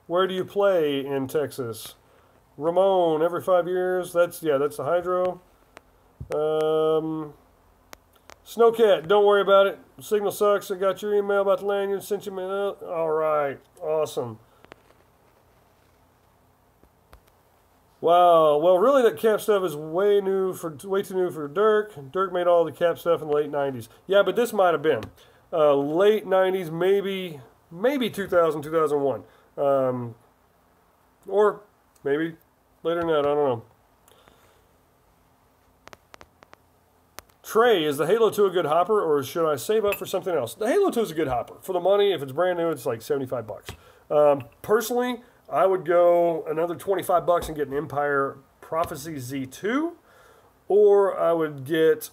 Where do you play in Texas? Ramon, every 5 years. That's the hydro. Snowcat, don't worry about it. Signal sucks. I got your email about the lanyard. Sent you mail. All right. Awesome. Wow. Well, really, that cap stuff is way too new for Dirk. Dirk made all the cap stuff in the late 90s. Yeah, but this might have been late 90s, maybe 2000, 2001. Or maybe later than that. I don't know. Trey, is the Halo 2 a good hopper, or should I save up for something else? The Halo 2 is a good hopper. For the money, if it's brand new, it's like 75 bucks. Personally, I would go another 25 bucks and get an Empire Prophecy Z2, or I would get,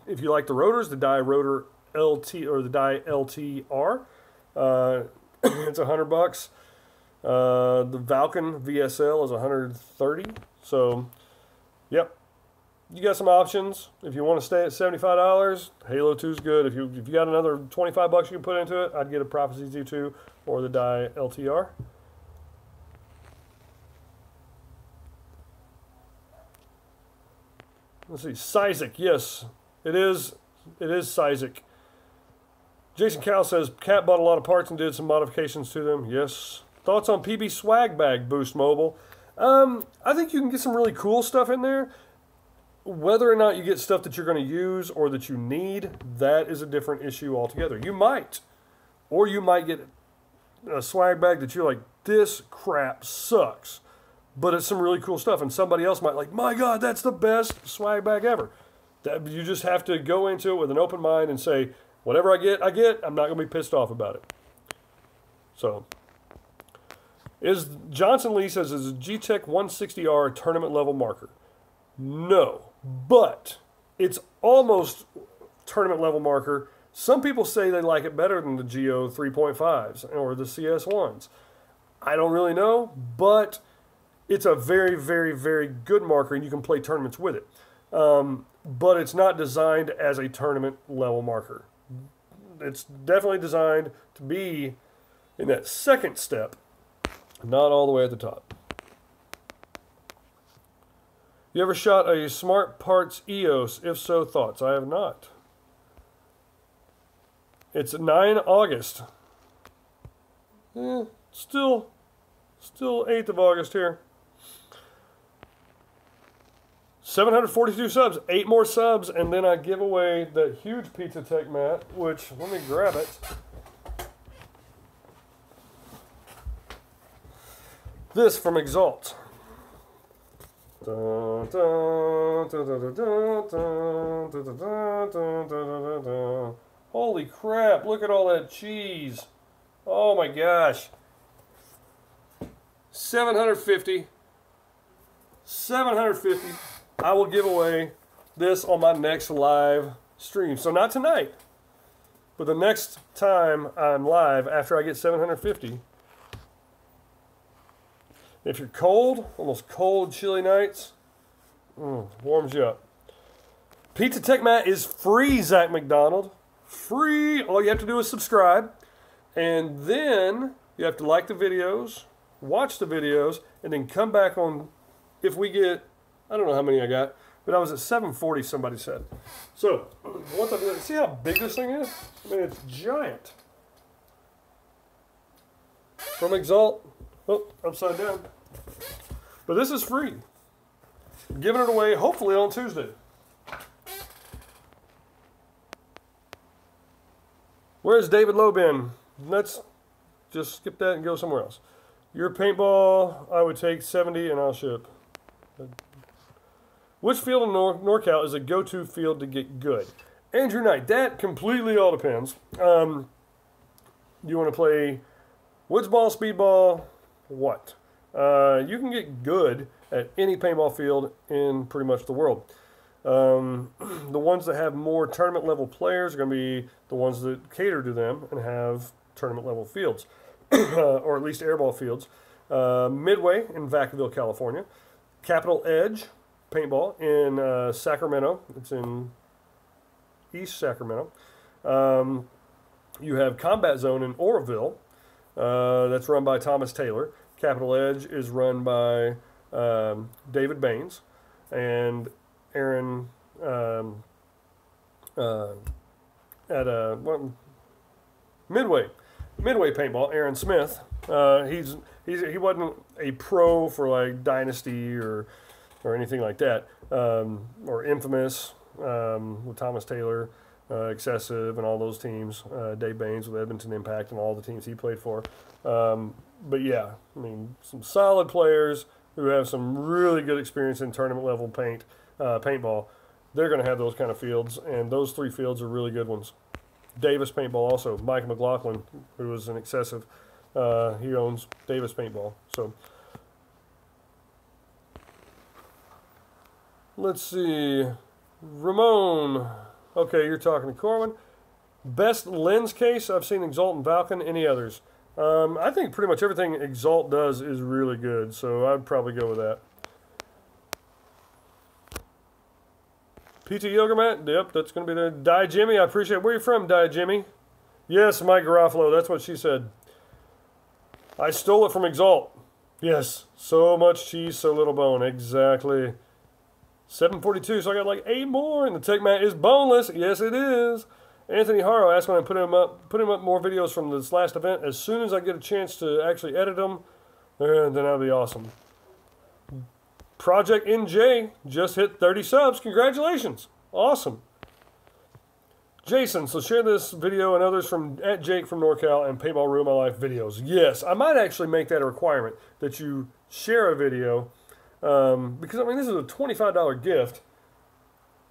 if you like the rotors, the Die Rotor LT or the Die LTR. It's 100 bucks. The Valken VSL is 130. So, yep. You got some options. If you want to stay at $75, Halo 2 is good. If you got another 25 bucks you can put into it, I'd get a Prophecy Z2 or the Die LTR. Let's see, Sizik, yes, it is Sizik. Jason Cal says, Cat bought a lot of parts and did some modifications to them. Yes. Thoughts on PB Swag Bag Boost Mobile? I think you can get some really cool stuff in there. Whether or not you get stuff that you're going to use or that you need, that is a different issue altogether. You might. Or you might get a swag bag that you're like, this crap sucks. But it's some really cool stuff. And somebody else might like, my God, that's the best swag bag ever. You just have to go into it with an open mind and say, whatever I get, I'm not going to be pissed off about it. So, Johnson Lee says, is a G-Tech 160R a tournament level marker? No, but it's almost tournament level marker. Some people say they like it better than the GO 3.5s or the CS1s. I don't really know, but it's a very, very, very good marker, and you can play tournaments with it. But it's not designed as a tournament level marker. It's definitely designed to be in that second step, not all the way at the top. You ever shot a Smart Parts EOS? If so, thoughts? I have not. It's 9 August. Still 8th of August here. 742 subs, 8 more subs, and then I give away that huge Pizza Tech mat, which, let me grab it. This from Exalt. Holy crap, look at all that cheese. Oh my gosh. 750. I will give away this on my next live stream. So not tonight, but the next time I'm live after I get 750. If you're cold, almost cold, chilly nights, warms you up. Pizza Tech Mat is free, Zach McDonald. Free. All you have to do is subscribe. And then you have to like the videos, watch the videos, and then come back on if we get, I don't know how many I got, but I was at 740, somebody said. So, once I do that, see how big this thing is? I mean, it's giant. From Exalt. Oh, upside down. But this is free. Giving it away, hopefully, on Tuesday. Where's David Lowe been? Let's just skip that and go somewhere else. Your paintball, I would take 70 and I'll ship. Which field in NorCal is a go-to field to get good? Andrew Knight, that completely all depends. You want to play woods ball, speedball, what? You can get good at any paintball field in pretty much the world. The ones that have more tournament level players are going to be the ones that cater to them and have tournament level fields, or at least airball fields. Midway in Vacaville, California. Capital Edge paintball in Sacramento. It's in East Sacramento. You have Combat Zone in Oroville. That's run by Thomas Taylor. Capital Edge is run by David Baines and Aaron Midway Paintball, Aaron Smith. He wasn't a pro for like Dynasty or anything like that, or Infamous with Thomas Taylor, Excessive, and all those teams. Dave Baines with Edmonton Impact and all the teams he played for. But yeah, I mean, some solid players who have some really good experience in tournament level paintball. They're going to have those kind of fields, and those 3 fields are really good ones. Davis Paintball also. Mike McLaughlin, who is an Excessive, he owns Davis Paintball. So let's see. Ramon. Okay, you're talking to Corwin. Best lens case I've seen Exalt and Valken. Any others? I think pretty much everything Exalt does is really good, so I'd probably go with that. PT Yoga Mat, yep, that's going to be there. Die Jimmy, I appreciate it. Where are you from, Die Jimmy? Yes, Mike Garofalo, that's what she said. I stole it from Exalt. Yes, so much cheese, so little bone. Exactly. 742, so I got like 8 more, and the Tech Mat is boneless. Yes, it is. Anthony Haro asked when I put him up more videos from this last event. As soon as I get a chance to actually edit them, then that'll be awesome. Project NJ just hit 30 subs. Congratulations. Awesome. Jason, so share this video and others from @Jake from NorCal and Paintball Ruin My Life videos. Yes, I might actually make that a requirement that you share a video because, I mean, this is a $25 gift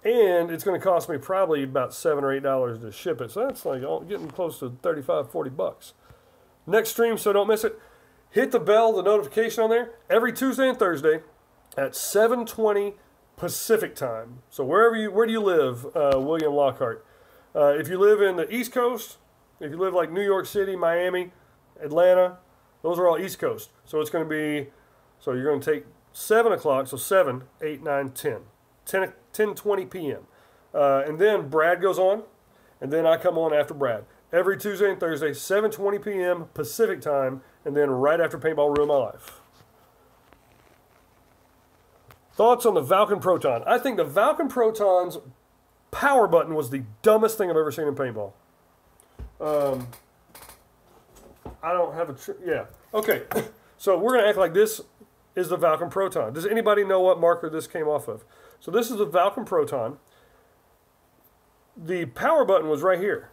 and it's going to cost me probably about $7 or $8 to ship it. So that's like getting close to 35, 40 bucks. Next stream, so don't miss it. Hit the bell, the notification on there every Tuesday and Thursday at 7:20 Pacific time. So where do you live, William Lockhart? If you live in the East Coast, if you live like New York City, Miami, Atlanta, those are all East Coast. So it's going to be, so you're going to take 7 o'clock, so 7, 8, 9, 10, 10:20 p.m. And then Brad goes on, and then I come on after Brad. Every Tuesday and Thursday, 7:20 p.m. Pacific time, and then right after Paintball Ruin My Life. Thoughts on the Valken Proton? I think the Valken Proton's power button was the dumbest thing I've ever seen in paintball. I don't have a... yeah. Okay. So we're going to act like this is the Valken Proton. Does anybody know what marker this came off of? So this is the Valken Proton. The power button was right here.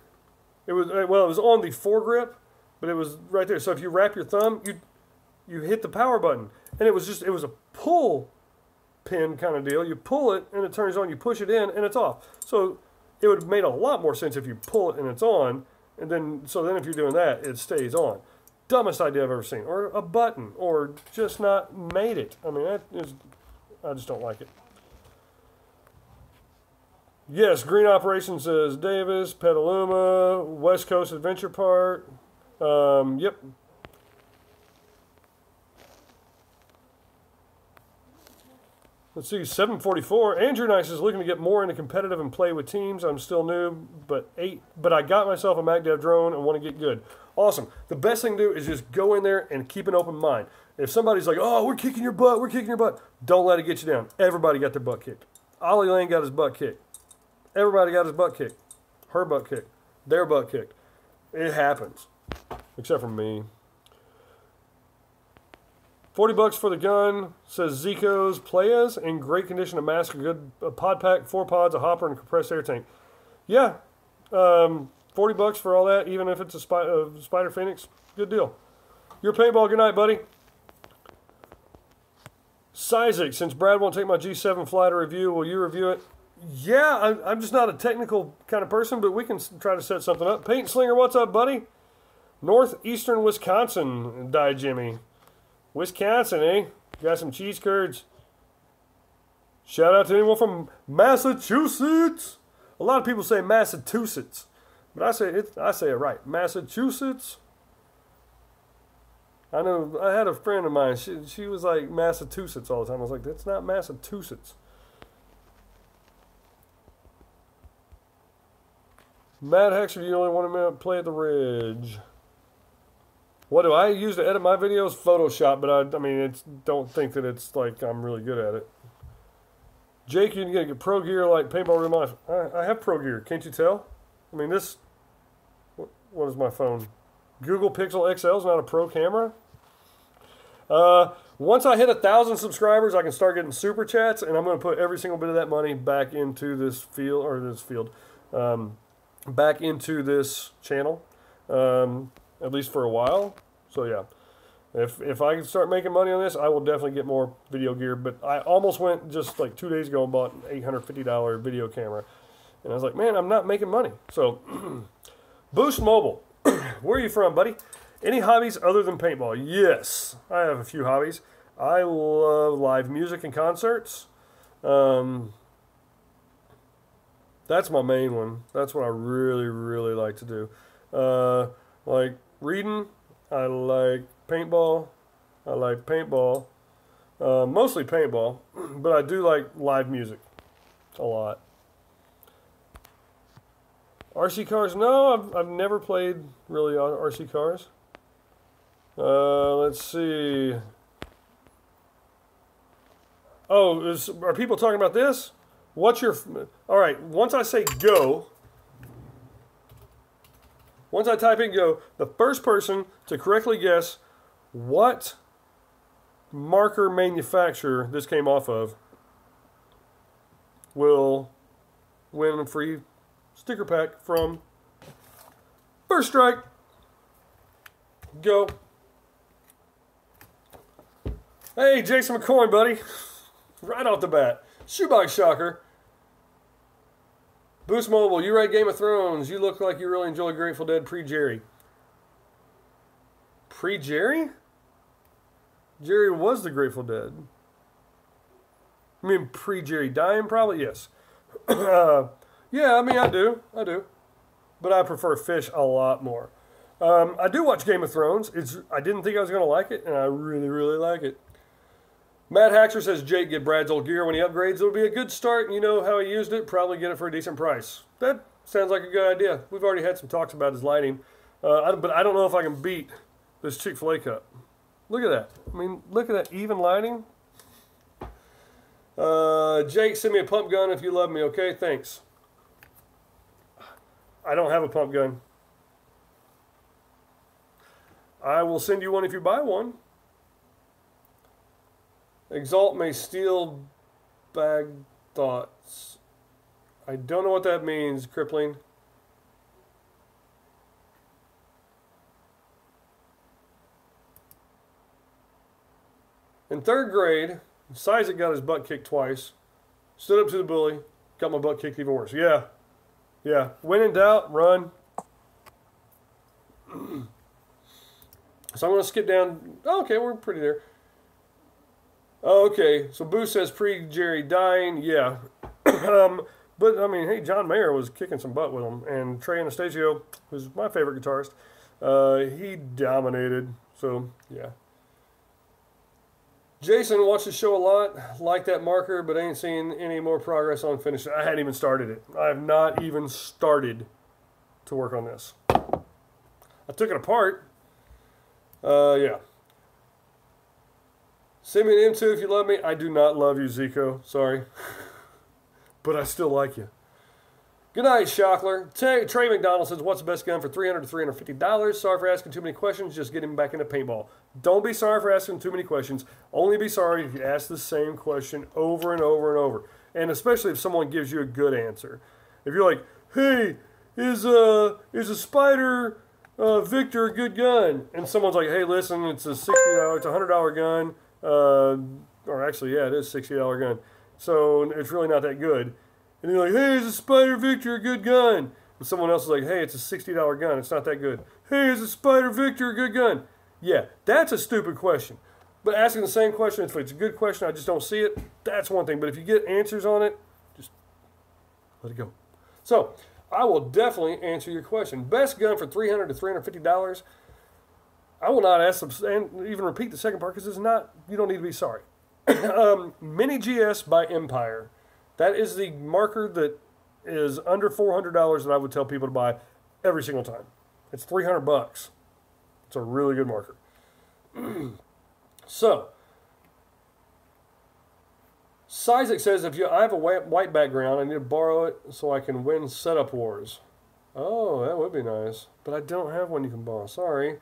It was, well, it was on the foregrip, but it was right there. So if you wrap your thumb, you hit the power button. And it was a pull pin kind of deal. You pull it and it turns on, you push it in and it's off. So it would have made a lot more sense if you pull it and it's on, and then if you're doing that, it stays on. Dumbest idea I've ever seen. Or a button, or just not made it. I mean, I just don't like it. Yes, Green Operations says Davis, Petaluma, West Coast Adventure Park. Yep. Let's see, 744. Andrew Nice is looking to get more into competitive and play with teams. I'm still new, but I got myself a MacDev drone and want to get good. Awesome. The best thing to do is just go in there and keep an open mind. If somebody's like, oh, we're kicking your butt, don't let it get you down. Everybody got their butt kicked. Ollie Lane got his butt kicked. Everybody got his butt kicked. Her butt kicked. Their butt kicked. It happens. Except for me. 40 bucks for the gun, says Zico's Playas, in great condition, a mask, a good pod pack, 4 pods, a hopper, and a compressed air tank. Yeah, 40 bucks for all that, even if it's a Spider Phoenix. Good deal. Your paintball, good night, buddy. Sizik, since Brad won't take my G7 fly to review, will you review it? Yeah, I'm just not a technical kind of person, but we can try to set something up. Paint Slinger, what's up, buddy? Northeastern Wisconsin, Die Jimmy. Wisconsin, eh? Got some cheese curds. Shout out to anyone from Massachusetts. A lot of people say Massachusetts, but I say it right. Massachusetts. I know. I had a friend of mine. She was like Massachusetts all the time. I was like, that's not Massachusetts. Matt Hexer, you only want to play at the Ridge. What do I use to edit my videos? Photoshop, but I mean, don't think that it's like I'm really good at it. Jake, you can get pro gear like paintball real life. I have pro gear. Can't you tell? I mean, this... What is my phone? Google Pixel XL is not a pro camera. Once I hit 1,000 subscribers, I can start getting super chats, and I'm going to put every single bit of that money back into this field, back into this channel, at least for a while. So yeah, if I can start making money on this, I will definitely get more video gear. But I almost went just like 2 days ago and bought an $850 video camera, and I was like, man, I'm not making money. So Boost Mobile, where are you from, buddy? Any hobbies other than paintball? Yes, I have a few hobbies. I love live music and concerts. That's my main one. That's what I really, really like to do. Like reading. I like paintball. Mostly paintball, but I do like live music a lot. RC cars? No, I've never played really on RC cars. Let's see. Oh, are people talking about this? What's your... All right, once I say go, once I type in go, the first person to correctly guess what marker manufacturer this came off of will win a free sticker pack from First Strike. Go. Hey, Jason McCoy, buddy. Right off the bat. Shoebox Shocker. Boost Mobile, you write Game of Thrones. You look like you really enjoy Grateful Dead pre-Jerry. Pre-Jerry? Jerry was the Grateful Dead. I mean pre-Jerry dying, probably? Yes. Yeah, I mean, I do. But I prefer Fish a lot more. I do watch Game of Thrones. I didn't think I was going to like it, and I really, really like it. Matt Haxer says, Jake, get Brad's old gear when he upgrades. It'll be a good start, and you know how he used it. Probably get it for a decent price. That sounds like a good idea. We've already had some talks about his lighting. But I don't know if I can beat this Chick-fil-A cup. Look at that. I mean, look at that even lighting. Jake, send me a pump gun if you love me, okay? Thanks. I don't have a pump gun. I will send you one if you buy one. Exalt may steal bag thoughts. I don't know what that means, Crippling. In 3rd grade, Isaac got his butt kicked twice. Stood up to the bully. Got my butt kicked even worse. Yeah. Yeah. When in doubt, run. So I'm going to skip down. Oh, okay, we're pretty there. Oh, okay, so Boo says pre-Jerry dying. Yeah. But, I mean, hey, John Mayer was kicking some butt with him. And Trey Anastasio, who's my favorite guitarist, he dominated. So, yeah. Jason watched the show a lot, like that marker, but ain't seen any more progress on finishing. I hadn't even started it. I have not even started to work on this. I took it apart. Yeah. Send me an M2 if you love me. I do not love you, Zico. Sorry. But I still like you. Good night, Shockler. Trey McDonald says, what's the best gun for $300 to $350? Sorry for asking too many questions. Just get him back into paintball. Don't be sorry for asking too many questions. Only be sorry if you ask the same question over and over and over. And especially if someone gives you a good answer. If you're like, hey, is a Spider Victor a good gun? And someone's like, hey, listen, it's a $60, it's a $100 gun. Or actually, yeah, it is a $60 gun. So it's really not that good. And you're like, hey, is a Spider Victor a good gun? And someone else is like, hey, it's a $60 gun. It's not that good. Hey, is a Spider Victor a good gun? Yeah, that's a stupid question. But asking the same question, if it's a good question, I just don't see it, that's one thing. But if you get answers on it, just let it go. So, I will definitely answer your question. Best gun for $300 to $350. I will not ask and even repeat the second part because it's not, you don't need to be sorry. Mini GS by Empire. That is the marker that is under $400 that I would tell people to buy every single time. It's $300. It's a really good marker. So, Sizik says, I have a white background, I need to borrow it so I can win setup wars. Oh, that would be nice. But I don't have one you can borrow. Sorry.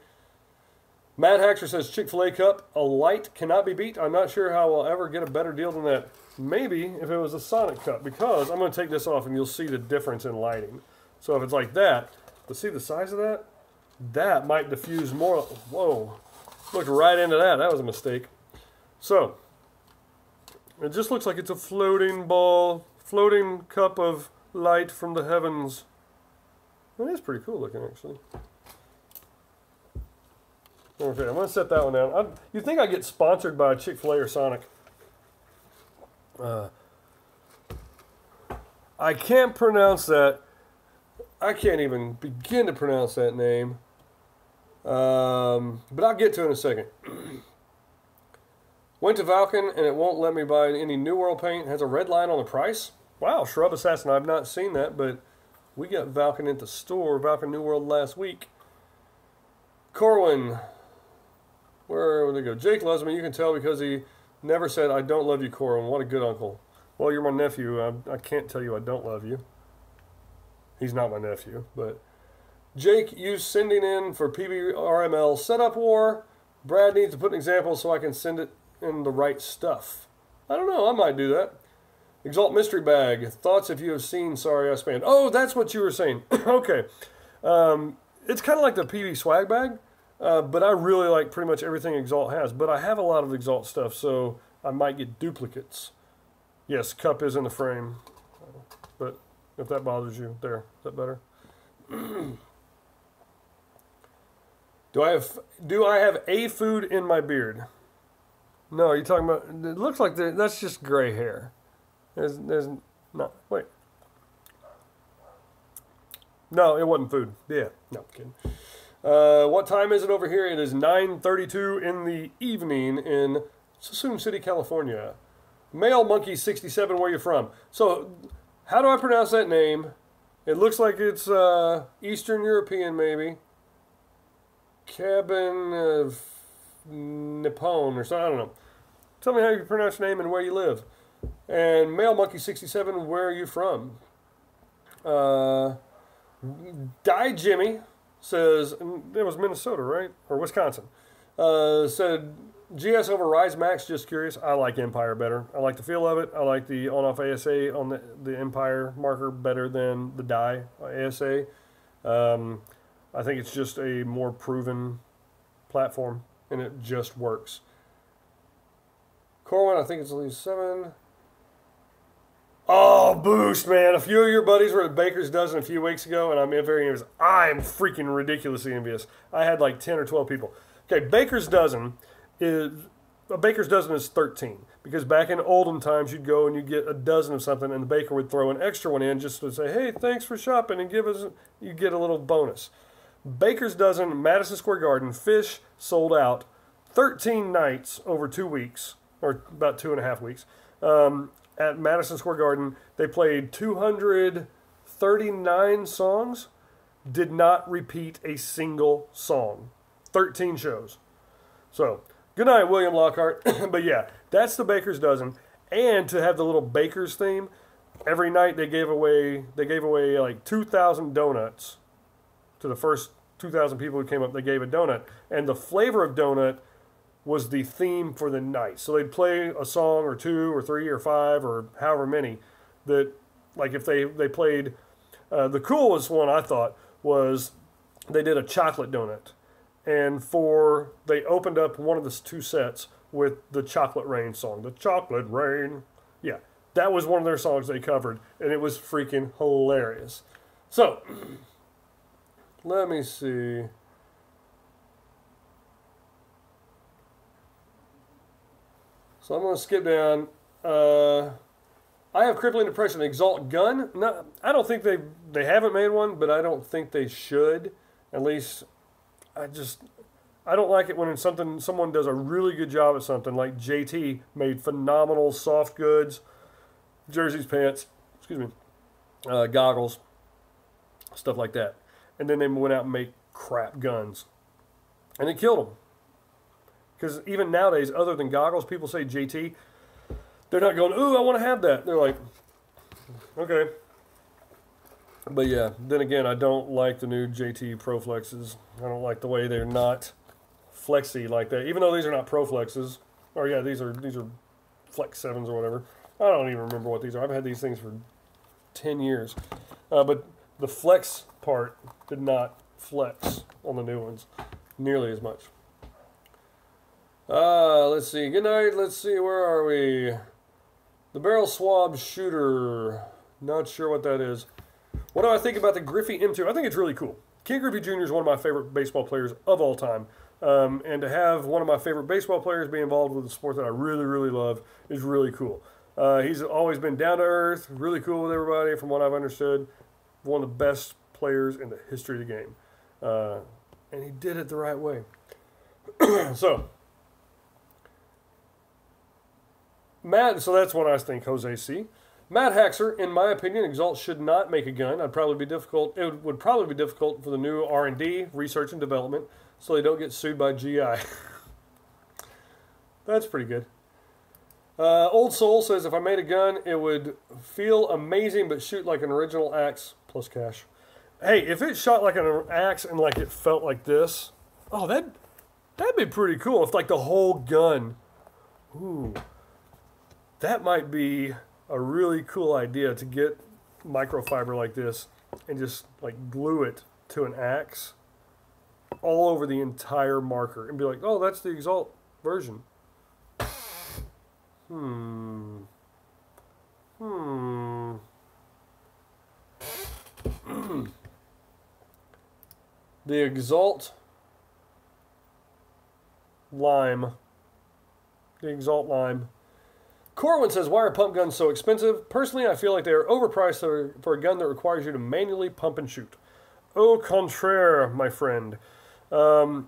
Mad Haxer says, Chick-fil-A cup, a light cannot be beat. I'm not sure how I'll ever get a better deal than that. Maybe if it was a Sonic cup, because I'm going to take this off and you'll see the difference in lighting. So if it's like that, but see the size of that? That might diffuse more. Whoa. Looked right into that. That was a mistake. So, it just looks like it's a floating ball, floating cup of light from the heavens. That is pretty cool looking, actually. Okay, I'm going to set that one down. You'd think I'd get sponsored by Chick-fil-A or Sonic. I can't pronounce that. I can't even begin to pronounce that name. But I'll get to it in a second. Went to Valken and it won't let me buy any New World paint. It has a red line on the price. Wow, Shrub Assassin. I've not seen that, but we got Valken at the store, Valken New World last week. Corwin. Where would they go? Jake loves me. You can tell because he never said, I don't love you, Corwin. What a good uncle. Well, you're my nephew. I can't tell you I don't love you. He's not my nephew, but... Jake, you sending in for PBRML setup war. Brad needs to put an example so I can send it in the right stuff. I don't know. I might do that. Exalt Mystery Bag. Thoughts if you have seen Sorry I Spanned. Oh, that's what you were saying. Okay. It's kind of like the PB swag bag. But I really like pretty much everything Exalt has. But I have a lot of Exalt stuff, so I might get duplicates. Yes, cup is in the frame. But if that bothers you, there. Is that better? Do I have a food in my beard? No, you're talking about... It looks like that's just gray hair. There's no... Wait. No, it wasn't food. Yeah. No, I'm kidding. What time is it over here? It is 9:32 in the evening in Suisun City, California. Male Monkey 67, where you from? So, how do I pronounce that name? It looks like it's Eastern European, maybe. Cabin of Nippon or something. I don't know. Tell me how you pronounce your name and where you live. And Male Monkey 67, where are you from? Die Jimmy says, it was Minnesota, right? Or Wisconsin. Said, GS over Rise Max, just curious. I like Empire better. I like the feel of it. I like the on-off ASA on the Empire marker better than the Die ASA. I think it's just a more proven platform, and it just works. Corwin, I think it's at least 7. Oh, boost, man. A few of your buddies were at Baker's Dozen a few weeks ago, and I'm very envious. I'm freaking ridiculously envious. I had like 10 or 12 people. Okay, Baker's Dozen is 13, because back in olden times, you'd go and you'd get a dozen of something, and the baker would throw an extra one in just to say, hey, thanks for shopping, and you get a little bonus. Baker's Dozen, Madison Square Garden, Fish sold out 13 nights over 2 weeks, or about 2.5 weeks. At Madison Square Garden, they played 239 songs, did not repeat a single song. 13 shows. So, good night, William Lockhart. But yeah, that's the Baker's Dozen. And to have the little Baker's theme, every night they gave away like 2,000 donuts to the first 2,000 people who came up. They gave a donut. And the flavor of donut was the theme for the night. So they'd play a song or 2 or 3 or 5 or however many that, like if they played, the coolest one I thought was they did a chocolate donut. And they opened up one of the 2 sets with the Chocolate Rain song. The Chocolate Rain. Yeah, that was one of their songs they covered. And it was freaking hilarious. So, let me see. So I'm going to skip down. I have crippling depression. Exalt gun. No, I don't think they haven't made one, but I don't think they should. At least, I don't like it when someone does a really good job at something. Like JT made phenomenal soft goods, jerseys, pants, goggles, stuff like that. And then they went out and made crap guns, and it killed them. Because even nowadays, other than goggles, people say JT. They're not going, ooh, I want to have that. They're like, okay. But yeah, then again, I don't like the new JT Pro Flexes. I don't like the way they're not flexy like that. Even though these are not Pro Flexes. Or yeah, these are Flex 7s or whatever. I don't even remember what these are. I've had these things for 10 years. But the flex part did not flex on the new ones nearly as much. Let's see. Good night. Let's see. Where are we? The Barrel Swab Shooter. Not sure what that is. What do I think about the Griffey M2? I think it's really cool. Ken Griffey Jr. is one of my favorite baseball players of all time. And to have one of my favorite baseball players be involved with a sport that I really, really love is really cool. He's always been down to earth, really cool with everybody from what I've understood. One of the best players in the history of the game. And he did it the right way. So, Matt, so that's what I think, Jose C. Matt Haxer, in my opinion, Exalt should not make a gun. It would probably be difficult for the new R&D, research and development, so they don't get sued by GI. That's pretty good. Old Soul says, if I made a gun, it would feel amazing, but shoot like an original axe plus cash. Hey, if it shot like an axe and like it felt like this, oh, that'd be pretty cool. If like the whole gun, ooh, that might be a really cool idea to get microfiber like this and just like glue it to an axe all over the entire marker and be like, oh, that's the Exalt version. The Exalt Lime. The Exalt Lime. Corwin says, why are pump guns so expensive? Personally, I feel like they are overpriced for a gun that requires you to manually pump and shoot. Au contraire, my friend. No,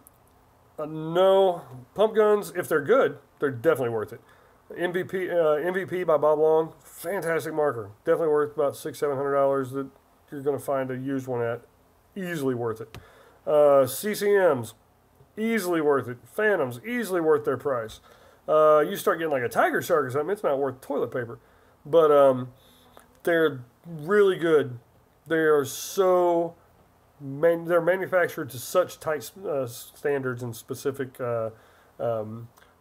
pump guns, if they're good, they're definitely worth it. MVP by Bob Long, fantastic marker. Definitely worth about $600-700 that you're going to find a used one at. Easily worth it. CCMs, easily worth it. Phantoms, easily worth their price. You start getting like a Tiger Shark or something, it's not worth toilet paper. But they're really good. They are so... they're manufactured to such tight standards and specific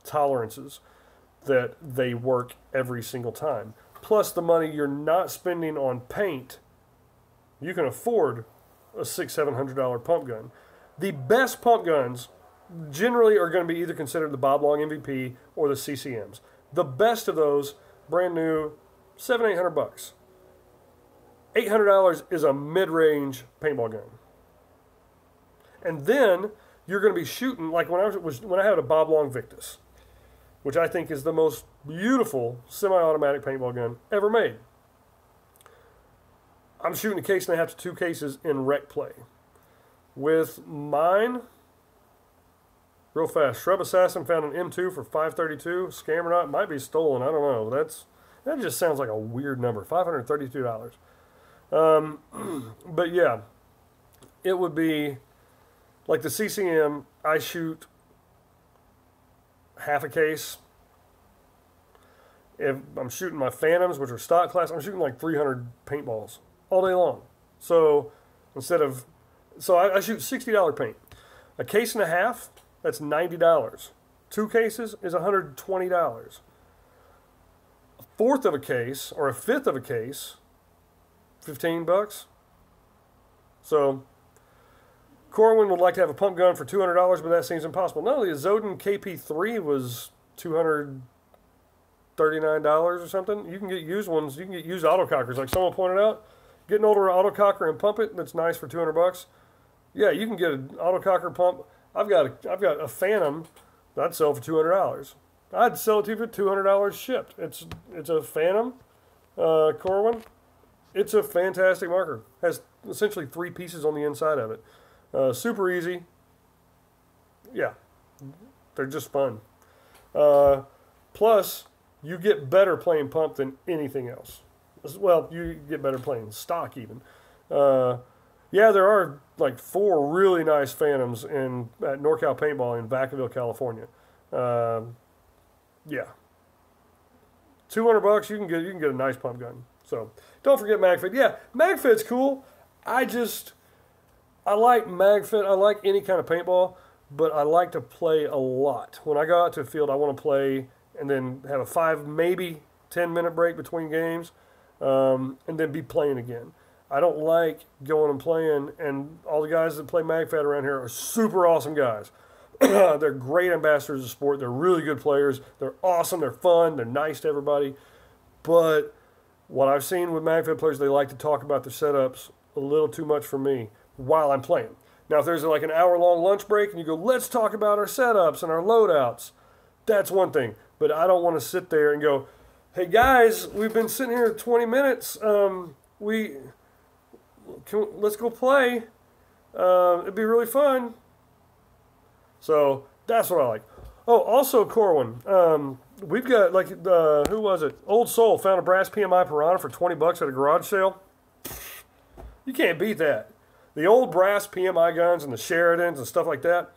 tolerances that they work every single time. Plus the money you're not spending on paint, you can afford a $600-700 pump gun. The best pump guns generally are going to be either considered the Bob Long MVP or the CCMs. The best of those, brand new, $700-800. $800 is a mid-range paintball gun. And then you're going to be shooting, like when I had a Bob Long Victus, which I think is the most beautiful semi-automatic paintball gun ever made. I'm shooting a case and a half to 2 cases in rec play. With mine, real fast, Shrub Assassin found an M2 for $532. Scam or not, might be stolen. I don't know. That just sounds like a weird number. $532. But yeah, it would be like the CCM. I shoot half a case. If I'm shooting my Phantoms, which are stock class, I'm shooting like 300 paintballs all day long. So instead of, I shoot $60 paint. A case and a half, that's $90. 2 cases is $120. A fourth of a case or a fifth of a case, $15. So Corwin would like to have a pump gun for $200, but that seems impossible. No, the Zodin KP3 was $239 or something. You can get used ones. You can get used autocockers, like someone pointed out. Get an older autococker and pump it. That's nice for $200. Yeah, you can get an autococker pump. I've got a Phantom that I'd sell for $200. I'd sell it to you for $200 shipped. It's a Phantom, Corwin. It's a fantastic marker. Has essentially 3 pieces on the inside of it. Super easy. Yeah, they're just fun. Plus, you get better playing pump than anything else. Well, you get better playing stock even. Yeah, there are like 4 really nice Phantoms at NorCal Paintball in Vacaville, California. Yeah. $200 you can get a nice pump gun. So don't forget MagFit. Yeah, MagFit's cool. I like MagFit. I like any kind of paintball, but I like to play a lot. When I go out to a field, I want to play and then have a 5, maybe 10-minute break between games, and then be playing again. I don't like going and playing, and all the guys that play MagFit around here are super awesome guys. They're great ambassadors of sport. They're really good players. They're awesome. They're fun. They're nice to everybody. But what I've seen with MagFit players, they like to talk about their setups a little too much for me while I'm playing. Now, if there's like an hour-long lunch break and you go, let's talk about our setups and our loadouts, that's one thing. But I don't want to sit there and go, hey, guys, we've been sitting here 20 minutes. Let's go play. It'd be really fun. So that's what I like. Oh, also Corwin, we've got like who was it? Old Soul found a brass PMI Piranha for $20 at a garage sale. You can't beat that. The old brass PMI guns and the Sheridans and stuff like that,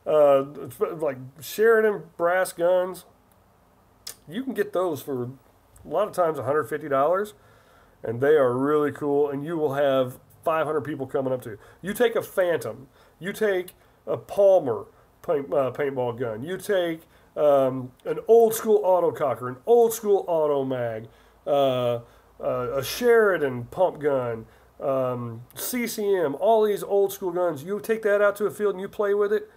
like Sheridan brass guns, you can get those for a lot of times $150, and they are really cool. And you will have 500 people coming up to you. You take a Phantom, you take a Palmer paintball gun. You take an old school autococker, an old school auto mag, a Sheridan pump gun, CCM, all these old school guns. You take that out to a field and you play with it.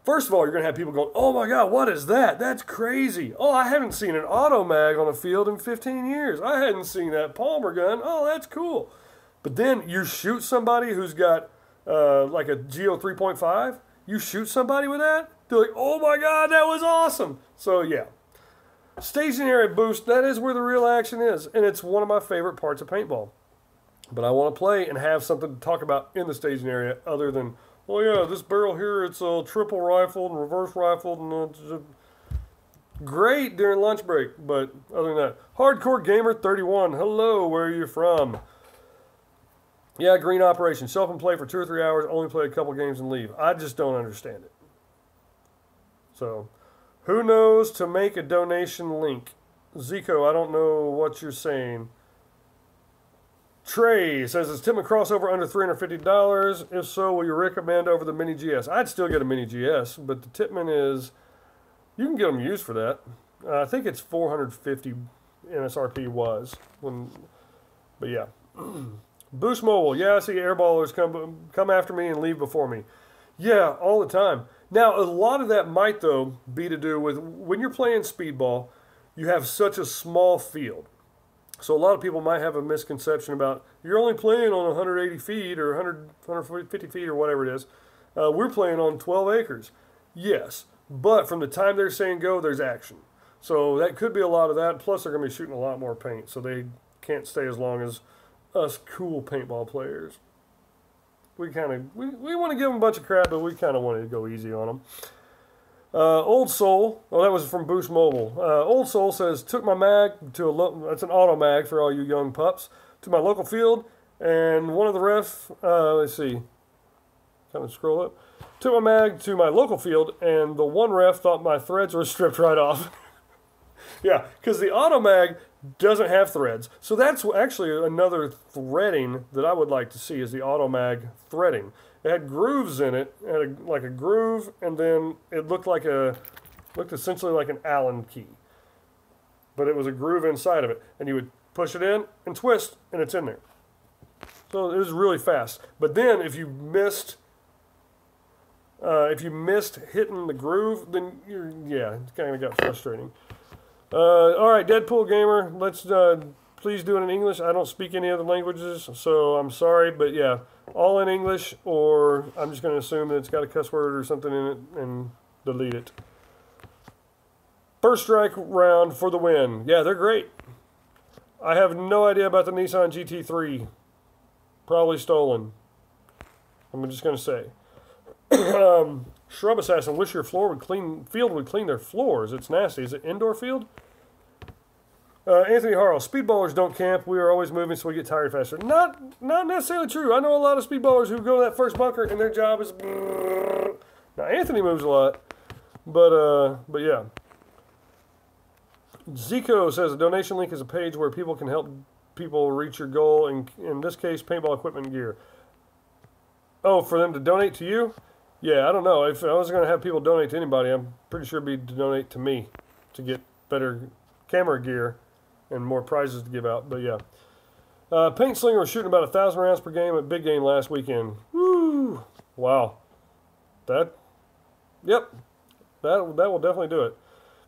First of all, you're going to have people going, oh my God, what is that? That's crazy. Oh, I haven't seen an auto mag on a field in 15 years. I hadn't seen that Palmer gun. Oh, that's cool. But then you shoot somebody who's got like a Geo 3.5. You shoot somebody with that, they're like, oh my God, that was awesome. So yeah, stationary boost, that is where the real action is. And it's one of my favorite parts of paintball. But I want to play and have something to talk about in the staging area other than, oh yeah, this barrel here, it's a triple rifled and reverse rifled, and it's great during lunch break. But other than that, Hardcore Gamer 31, hello, where are you from? Yeah, green operation. Self and play for 2 or 3 hours, only play a couple games and leave. I just don't understand it. So, who knows to make a donation link? Zico, I don't know what you're saying. Trey says, is Tippmann crossover under $350? If so, will you recommend over the Mini GS? I'd still get a Mini GS, but the Tippmann is, you can get them used for that. I think it's $450 MSRP was. But yeah. Boost Mobile, yeah, I see airballers come after me and leave before me. Yeah, all the time. Now, a lot of that might, though, be to do with when you're playing speedball, you have such a small field. So a lot of people might have a misconception about, you're only playing on 180 feet or 150 feet or whatever it is. We're playing on 12 acres. Yes, but from the time they're saying go, there's action. So that could be a lot of that, plus they're going to be shooting a lot more paint, so they can't stay as long as us cool paintball players. We want to give them a bunch of crap, but we kind of want to go easy on them. Old Soul, well, that was from Boost Mobile. Old Soul says, took my mag to that's an auto mag for all you young pups, to my local field, and one of the ref, let's see, kind of scroll up, took my mag to my local field, and the one ref thought my threads were stripped right off. Yeah, because the auto mag doesn't have threads. So that's actually another threading that I would like to see, is the auto mag threading. It had grooves in it, like a groove, and then it looked essentially like an Allen key. But it was a groove inside of it, and you would push it in and twist, and it's in there. So it was really fast. But then if you missed hitting the groove, then it kind of got frustrating. All right, Deadpool Gamer, let's please do it in English. I don't speak any other languages, so I'm sorry, but yeah, all in English, or I'm just going to assume that it's got a cuss word or something in it and delete it. First strike round for the win. Yeah, they're great. I have no idea about the Nissan GT3. Probably stolen. I'm just going to say. Shrub Assassin, wish your field would clean their floors. It's nasty. Is it indoor field? Anthony Harrell, speedballers don't camp. We are always moving, so we get tired faster. Not necessarily true. I know a lot of speedballers who go to that first bunker, and their job is... Now, Anthony moves a lot, but yeah. Zico says a donation link is a page where people can help people reach your goal, in this case, paintball equipment and gear. Oh, for them to donate to you? Yeah, I don't know. If I was going to have people donate to anybody, I'm pretty sure it'd be to donate to me to get better camera gear and more prizes to give out. But yeah. Paint Slinger was shooting about 1,000 rounds per game at Big Game last weekend. Woo! Wow. Yep. That will definitely do it.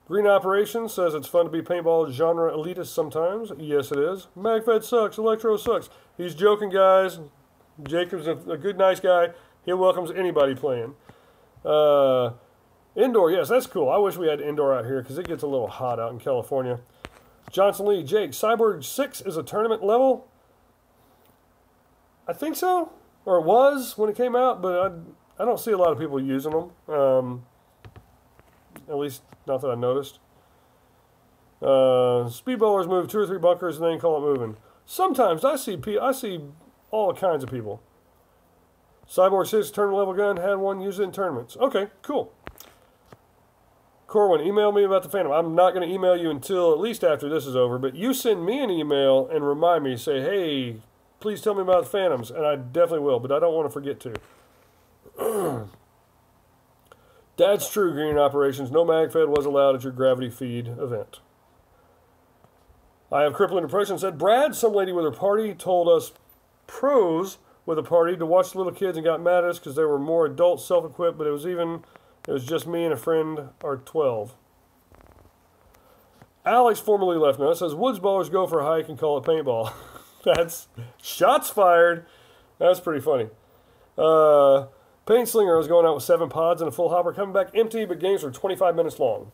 Green Operations says it's fun to be paintball genre elitist sometimes. Yes, it is. MagFed sucks. Electro sucks. He's joking, guys. Jacob's a good, nice guy. He welcomes anybody playing. Indoor, yes, that's cool. I wish we had indoor out here because it gets a little hot out in California. Johnson Lee, Jake, Cyborg 6 is a tournament level? I think so. Or it was when it came out, but I don't see a lot of people using them. At least not that I noticed. Speedballers move 2 or 3 bunkers and then call it moving. Sometimes I see all kinds of people. Cyborg 6 tournament level gun, had one, used it in tournaments. Okay, cool. Corwin, email me about the Phantom. I'm not going to email you until at least after this is over, but you send me an email and remind me, say, hey, please tell me about the Phantoms, and I definitely will, but I don't want to forget to. That's true, Green Operations. No MagFed was allowed at your Gravity Feed event. I have crippling depression. Said, Brad, some lady with her party told us pros with a party to watch the little kids and got mad at us because they were more adult, self-equipped, but it was just me and a friend are 12. Alex, formerly Left Note, says, Woods ballers go for a hike and call it paintball. That's shots fired. That's pretty funny. Paint Slinger was going out with 7 pods and a full hopper, coming back empty, but games were 25 minutes long.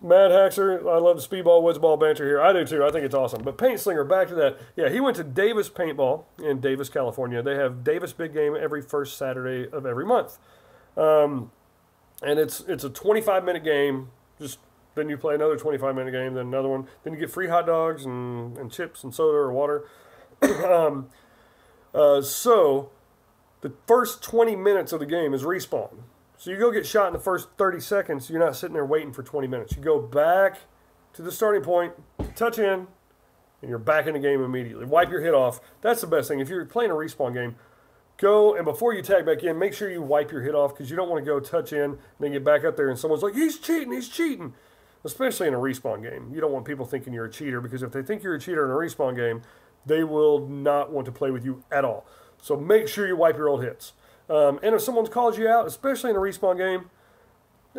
Mad Haxer, I love the speedball, woods ball banter here. I do too. I think it's awesome. But Paint Slinger, back to that. Yeah, he went to Davis Paintball in Davis, California. They have Davis Big Game every first Saturday of every month. And it's a 25-minute game. Just then you play another 25-minute game, then another one. Then you get free hot dogs and chips and soda or water. So the first 20 minutes of the game is respawn. So you go get shot in the first 30 seconds, you're not sitting there waiting for 20 minutes. You go back to the starting point, touch in, and you're back in the game immediately. Wipe your hit off. That's the best thing. If you're playing a respawn game, go, and before you tag back in, make sure you wipe your hit off because you don't want to go touch in and then get back up there and someone's like, he's cheating. Especially in a respawn game. You don't want people thinking you're a cheater because if they think you're a cheater in a respawn game, they will not want to play with you at all. So make sure you wipe your old hits. And if someone calls you out, especially in a respawn game,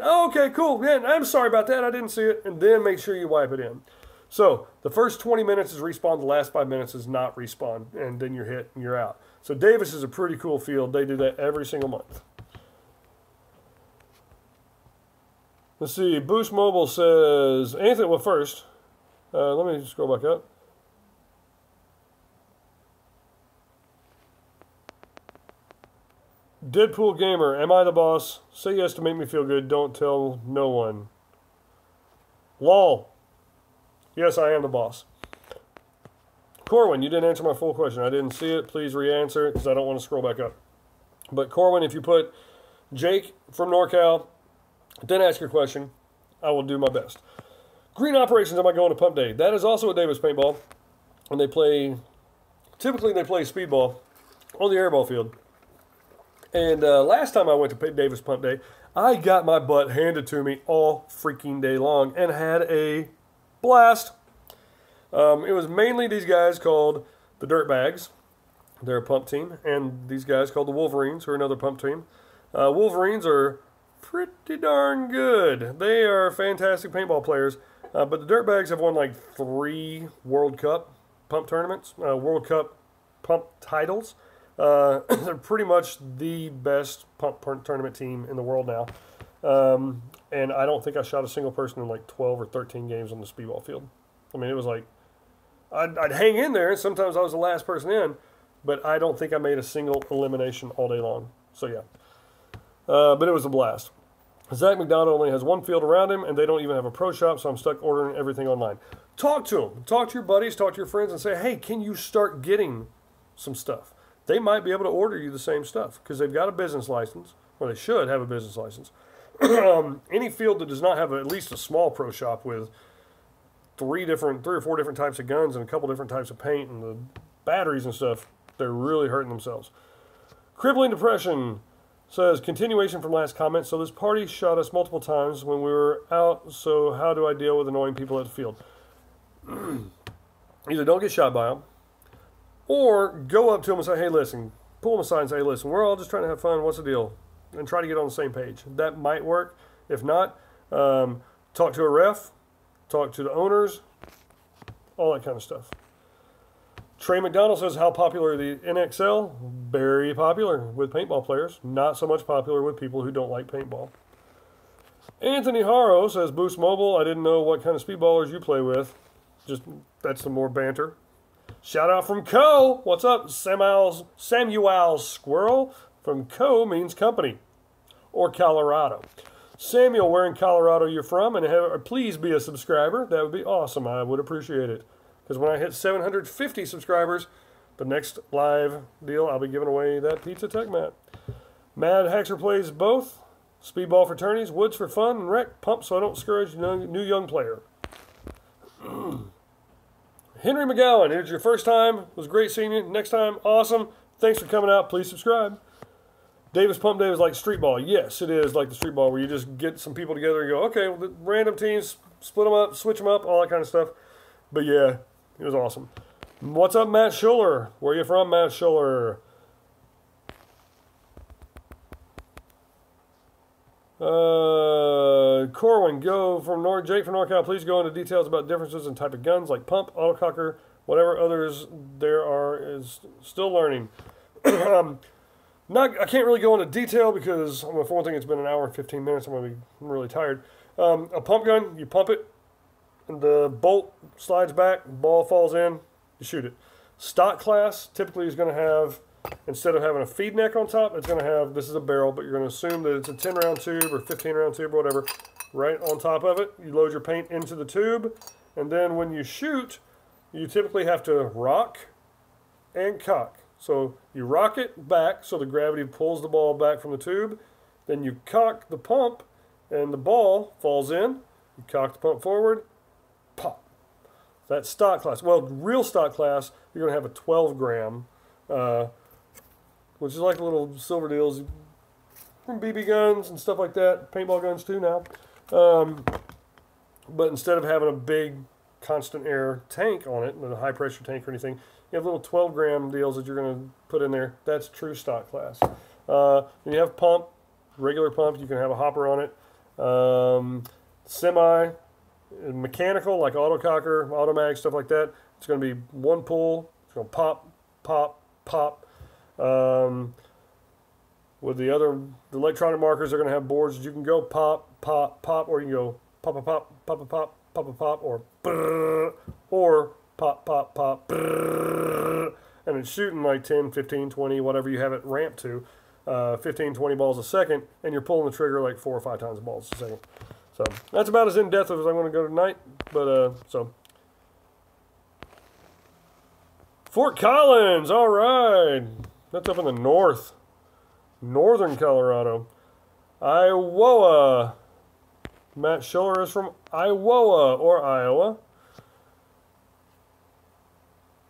oh, okay, cool, man, I'm sorry about that, I didn't see it, and then make sure you wipe it in. So the first 20 minutes is respawn, the last 5 minutes is not respawn, and then you're hit and you're out. So Davis is a pretty cool field. They do that every single month. Let's see, Boost Mobile says, Anthony, well first, let me scroll back up. Deadpool Gamer, am I the boss? Say yes to make me feel good. Don't tell no one. LOL. Yes, I am the boss. Corwin, you didn't answer my full question. I didn't see it. Please re-answer it because I don't want to scroll back up. But Corwin, if you put Jake from NorCal, then ask your question. I will do my best. Green Operations, am I going to Pump Day? That is also at Davis Paintball. And they play, typically they play speedball on the airball field. And last time I went to Davis Pump Day, I got my butt handed to me all freaking day long and had a blast. It was mainly these guys called the Dirtbags. They're a pump team. And these guys called the Wolverines, who are another pump team. Wolverines are pretty darn good. They are fantastic paintball players. But the Dirtbags have won like 3 World Cup pump tournaments, World Cup pump titles. They're pretty much the best pump tournament team in the world now. And I don't think I shot a single person in like 12 or 13 games on the speedball field. I mean, it was like, I'd hang in there, and sometimes I was the last person in, but I don't think I made a single elimination all day long. So yeah. But it was a blast. Zach McDonald only has 1 field around him, and they don't even have a pro shop, so I'm stuck ordering everything online. Talk to them. Talk to your buddies, talk to your friends, and say, hey, can you start getting some stuff? They might be able to order you the same stuff because they've got a business license, or they should have a business license. Any field that does not have at least a small pro shop with three or four different types of guns and a couple different types of paint and the batteries and stuff, they're really hurting themselves. Crippling Depression says, continuation from last comment. So this party shot us multiple times when we were out. So how do I deal with annoying people at the field? Either don't get shot by them, or go up to them and say, hey, listen, pull them aside and say, hey, listen, we're all just trying to have fun. What's the deal? And try to get on the same page. That might work. If not, talk to a ref, talk to the owners, all that kind of stuff. Trey McDonald says, how popular the NXL? Very popular with paintball players. Not so much popular with people who don't like paintball. Anthony Haro says, Boost Mobile, I didn't know what kind of speedballers you play with. Just, that's some more banter. Shout out from Co. What's up? Samuel Squirrel from Co means company. Or Colorado. Samuel, where in Colorado you're from, and please be a subscriber. That would be awesome. I would appreciate it. Because when I hit 750 subscribers, the next live deal, I'll be giving away that Pizza Tech mat. Mad Haxer plays both. Speedball fraternities, woods for fun, and rec, pump so I don't discourage new young player. Henry McGowan, here's your first time. It was great seeing you. Next time, awesome. Thanks for coming out. Please subscribe. Davis Pump Day was like street ball. Yes, it is like the street ball where you just get some people together and go, okay, well, the random teams, split them up, switch them up, all that kind of stuff. But yeah, it was awesome. What's up, Matt Schuller? Where are you from, Matt Schuller? Corwin, Jake from NorCal, please go into details about differences in type of guns like pump, autococker, whatever others there are is still learning. I can't really go into detail because, for one thing, it's been an hour and 15 minutes. I'm really tired. A pump gun, you pump it, and the bolt slides back, ball falls in, you shoot it. Stock class typically is going to have, instead of having a feed neck on top, it's going to have, this is a barrel, but you're going to assume that it's a 10-round tube or 15-round tube or whatever. Right on top of it, you load your paint into the tube, and then when you shoot, you typically have to rock and cock. So you rock it back so the gravity pulls the ball back from the tube. Then you cock the pump and the ball falls in. You cock the pump forward, pop. That's stock class. Well, real stock class, you're going to have a 12 gram, which is like little silver deals from BB guns and stuff like that. Paintball guns too now. But instead of having a big constant air tank on it, a high pressure tank or anything, you have little 12 gram deals that you're going to put in there. That's true stock class. You have pump, regular pump, you can have a hopper on it. Semi, mechanical, like autococker, automatic, stuff like that. It's going to be one pull. It's going to pop, pop, pop. With the electronic markers, they're going to have boards that you can go pop, pop, pop, or you can go pop, pop, pop, pop, pop, pop, pop, pop, or brrr, or pop, pop, pop, brrr, and it's shooting like 10, 15, 20, whatever you have it ramped to, 15, 20 balls a second, and you're pulling the trigger like 4 or 5 times balls a second. So that's about as in-depth as I'm going to go tonight. But so Fort Collins, all right, that's up in the northern Colorado. Iowa. Matt Schiller is from Iowa or Iowa.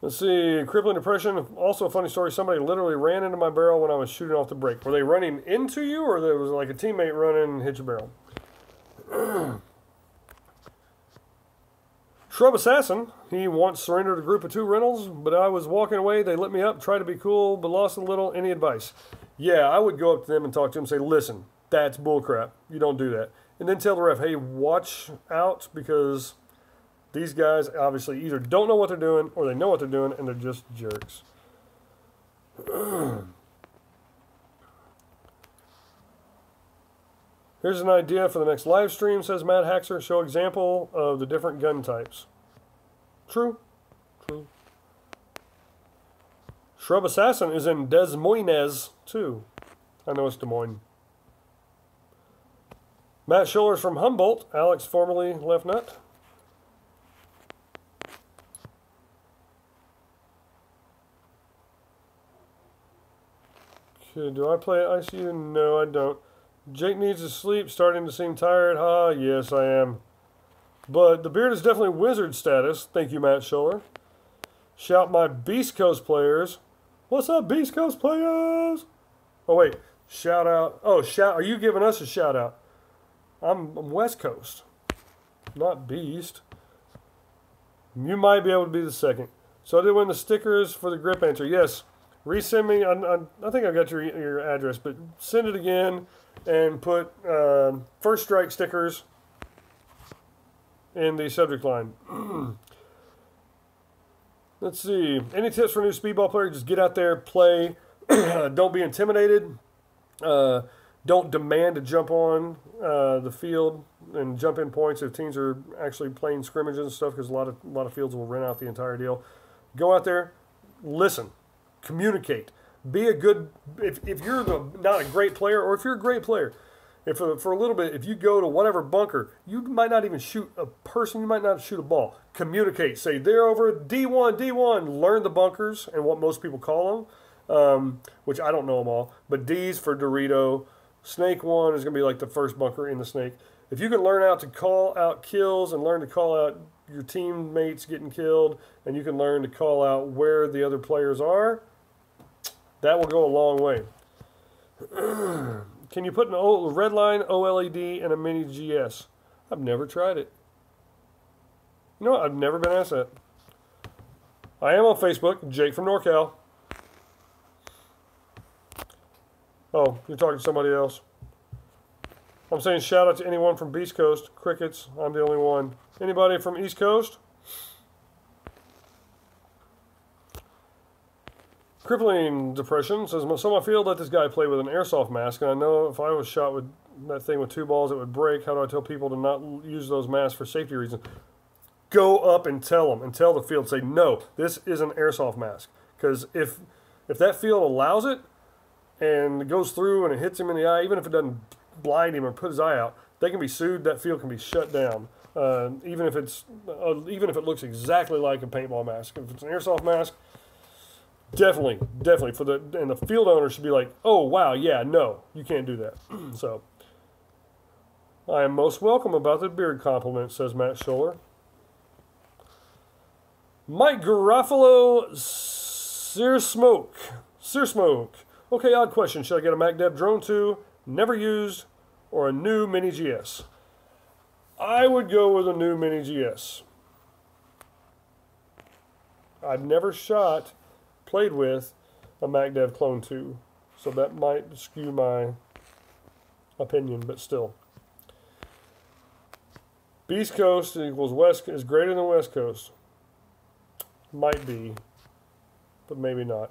Let's see, crippling depression. Also a funny story. Somebody literally ran into my barrel when I was shooting off the break. Were they running into you, or there was like a teammate running and hit your barrel? Shrub Assassin. He once surrendered a group of 2 rentals, but I was walking away. They lit me up, tried to be cool, but lost a little. Any advice? Yeah, I would go up to them and talk to them and say, listen, that's bullcrap. You don't do that. And then tell the ref, hey, watch out, because these guys obviously either don't know what they're doing or they know what they're doing and they're just jerks. Here's an idea for the next live stream, says Matt Haxer. Show example of the different gun types. True. True. Shrub Assassin is in Des Moines, too. I know it's Des Moines. Matt Schiller is from Humboldt. Alex, formerly Left Nut. Okay, do I play ICU? No, I don't. Jake needs to sleep, starting to seem tired. Yes, I am. But the beard is definitely wizard status. Thank you, Matt Scholler. Shout my Beast Coast players. What's up, Beast Coast players? Oh, wait. Shout out. Oh, shout. Are you giving us a shout out? I'm West Coast, not Beast. You might be able to be the second. So I did win the stickers for the grip answer. Yes. Resend me. I think I got your address, but send it again and put first strike stickers in the subject line. Let's see. Any tips for a new speedball player? Just get out there, play. Don't be intimidated. Don't demand to jump on the field and jump in points if teams are actually playing scrimmages and stuff, because a lot of fields will rent out the entire deal. Go out there, listen, communicate. Be a good. If you're not a great player, or if you're a great player, if for a little bit, if you go to whatever bunker, you might not even shoot a person. You might not shoot a ball. Communicate. Say they're over D1, D1. Learn the bunkers and what most people call them, which I don't know them all. But D's for Dorito. Snake 1 is going to be like the first bunker in the snake. If you can learn out to call out kills and learn to call out your teammates getting killed, and you can learn to call out where the other players are, that will go a long way. Can you put an red line OLED in a mini GS? I've never tried it. You know what? I've never been asked that. I am on Facebook, Jake from NorCal. Oh, you're talking to somebody else. I'm saying shout out to anyone from Beast Coast. Crickets, I'm the only one. Anybody from East Coast? Crippling depression says, so my field let this guy play with an airsoft mask, and I know if I was shot with that thing with 2 balls, it would break. How do I tell people to not use those masks for safety reasons? Go up and tell them, and tell the field, say, no, this is an airsoft mask. Because if that field allows it, and it goes through and it hits him in the eye, even if it doesn't blind him or put his eye out, they can be sued. That field can be shut down, even if it looks exactly like a paintball mask. If it's an airsoft mask, definitely and the field owner should be like, oh wow, yeah, no, you can't do that. So I am most welcome about the beard compliment, says Matt Scholler. Mike Garofalo, Sear Smoke. Okay, odd question. Should I get a MacDev Drone 2, never used, or a new Mini GS? I would go with a new Mini GS. I've never played with a MacDev Clone 2, so that might skew my opinion, but still. Beast Coast equals West is greater than West Coast. Might be, but maybe not.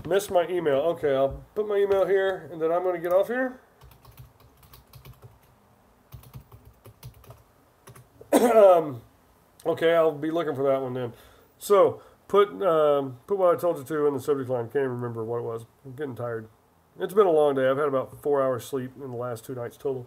Missed my email. Okay, I'll put my email here, and then I'm going to get off here. Okay, I'll be looking for that one then. So, put what I told you to in the subject line. Can't even remember what it was. I'm getting tired. It's been a long day. I've had about 4 hours sleep in the last 2 nights total.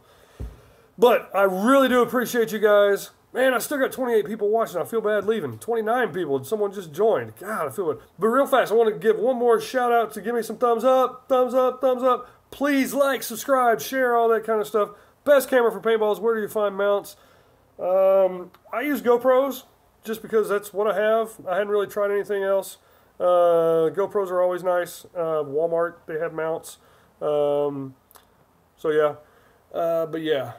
But I really do appreciate you guys. Man, I still got 28 people watching. I feel bad leaving. 29 people. Someone just joined. God, I feel bad. But real fast, I want to give one more shout out to give me some thumbs up. Thumbs up, thumbs up. Please like, subscribe, share, all that kind of stuff. Best camera for paintballs. Where do you find mounts? I use GoPros just because that's what I have. I hadn't really tried anything else. GoPros are always nice. Walmart, they have mounts. So yeah. But yeah.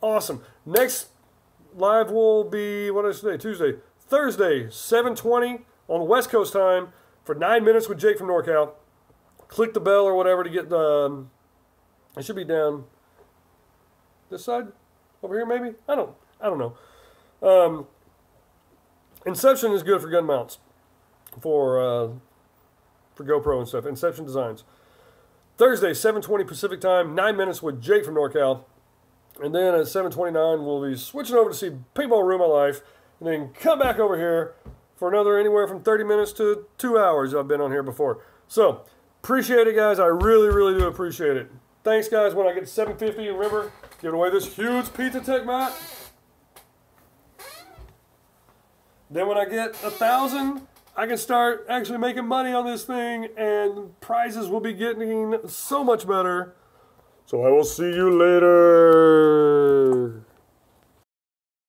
Awesome. Next live will be, what is today? Tuesday. Thursday, 7:20 on West Coast time for 9 minutes with Jake from NorCal. Click the bell or whatever to get the, it should be down this side? Over here maybe? I don't know. Inception is good for gun mounts. For GoPro and stuff. Inception Designs. Thursday, 7:20 Pacific time, 9 minutes with Jake from NorCal. And then at 7:29, we'll be switching over to see Paintball Room of Life, and then come back over here for another anywhere from 30 minutes to 2 hours. I've been on here before. So, appreciate it, guys. I really, really do appreciate it. Thanks, guys. When I get to 750, remember, giving away this huge Pizza Tech mat. Then when I get 1,000, I can start actually making money on this thing, and prizes will be getting so much better. So I will see you later.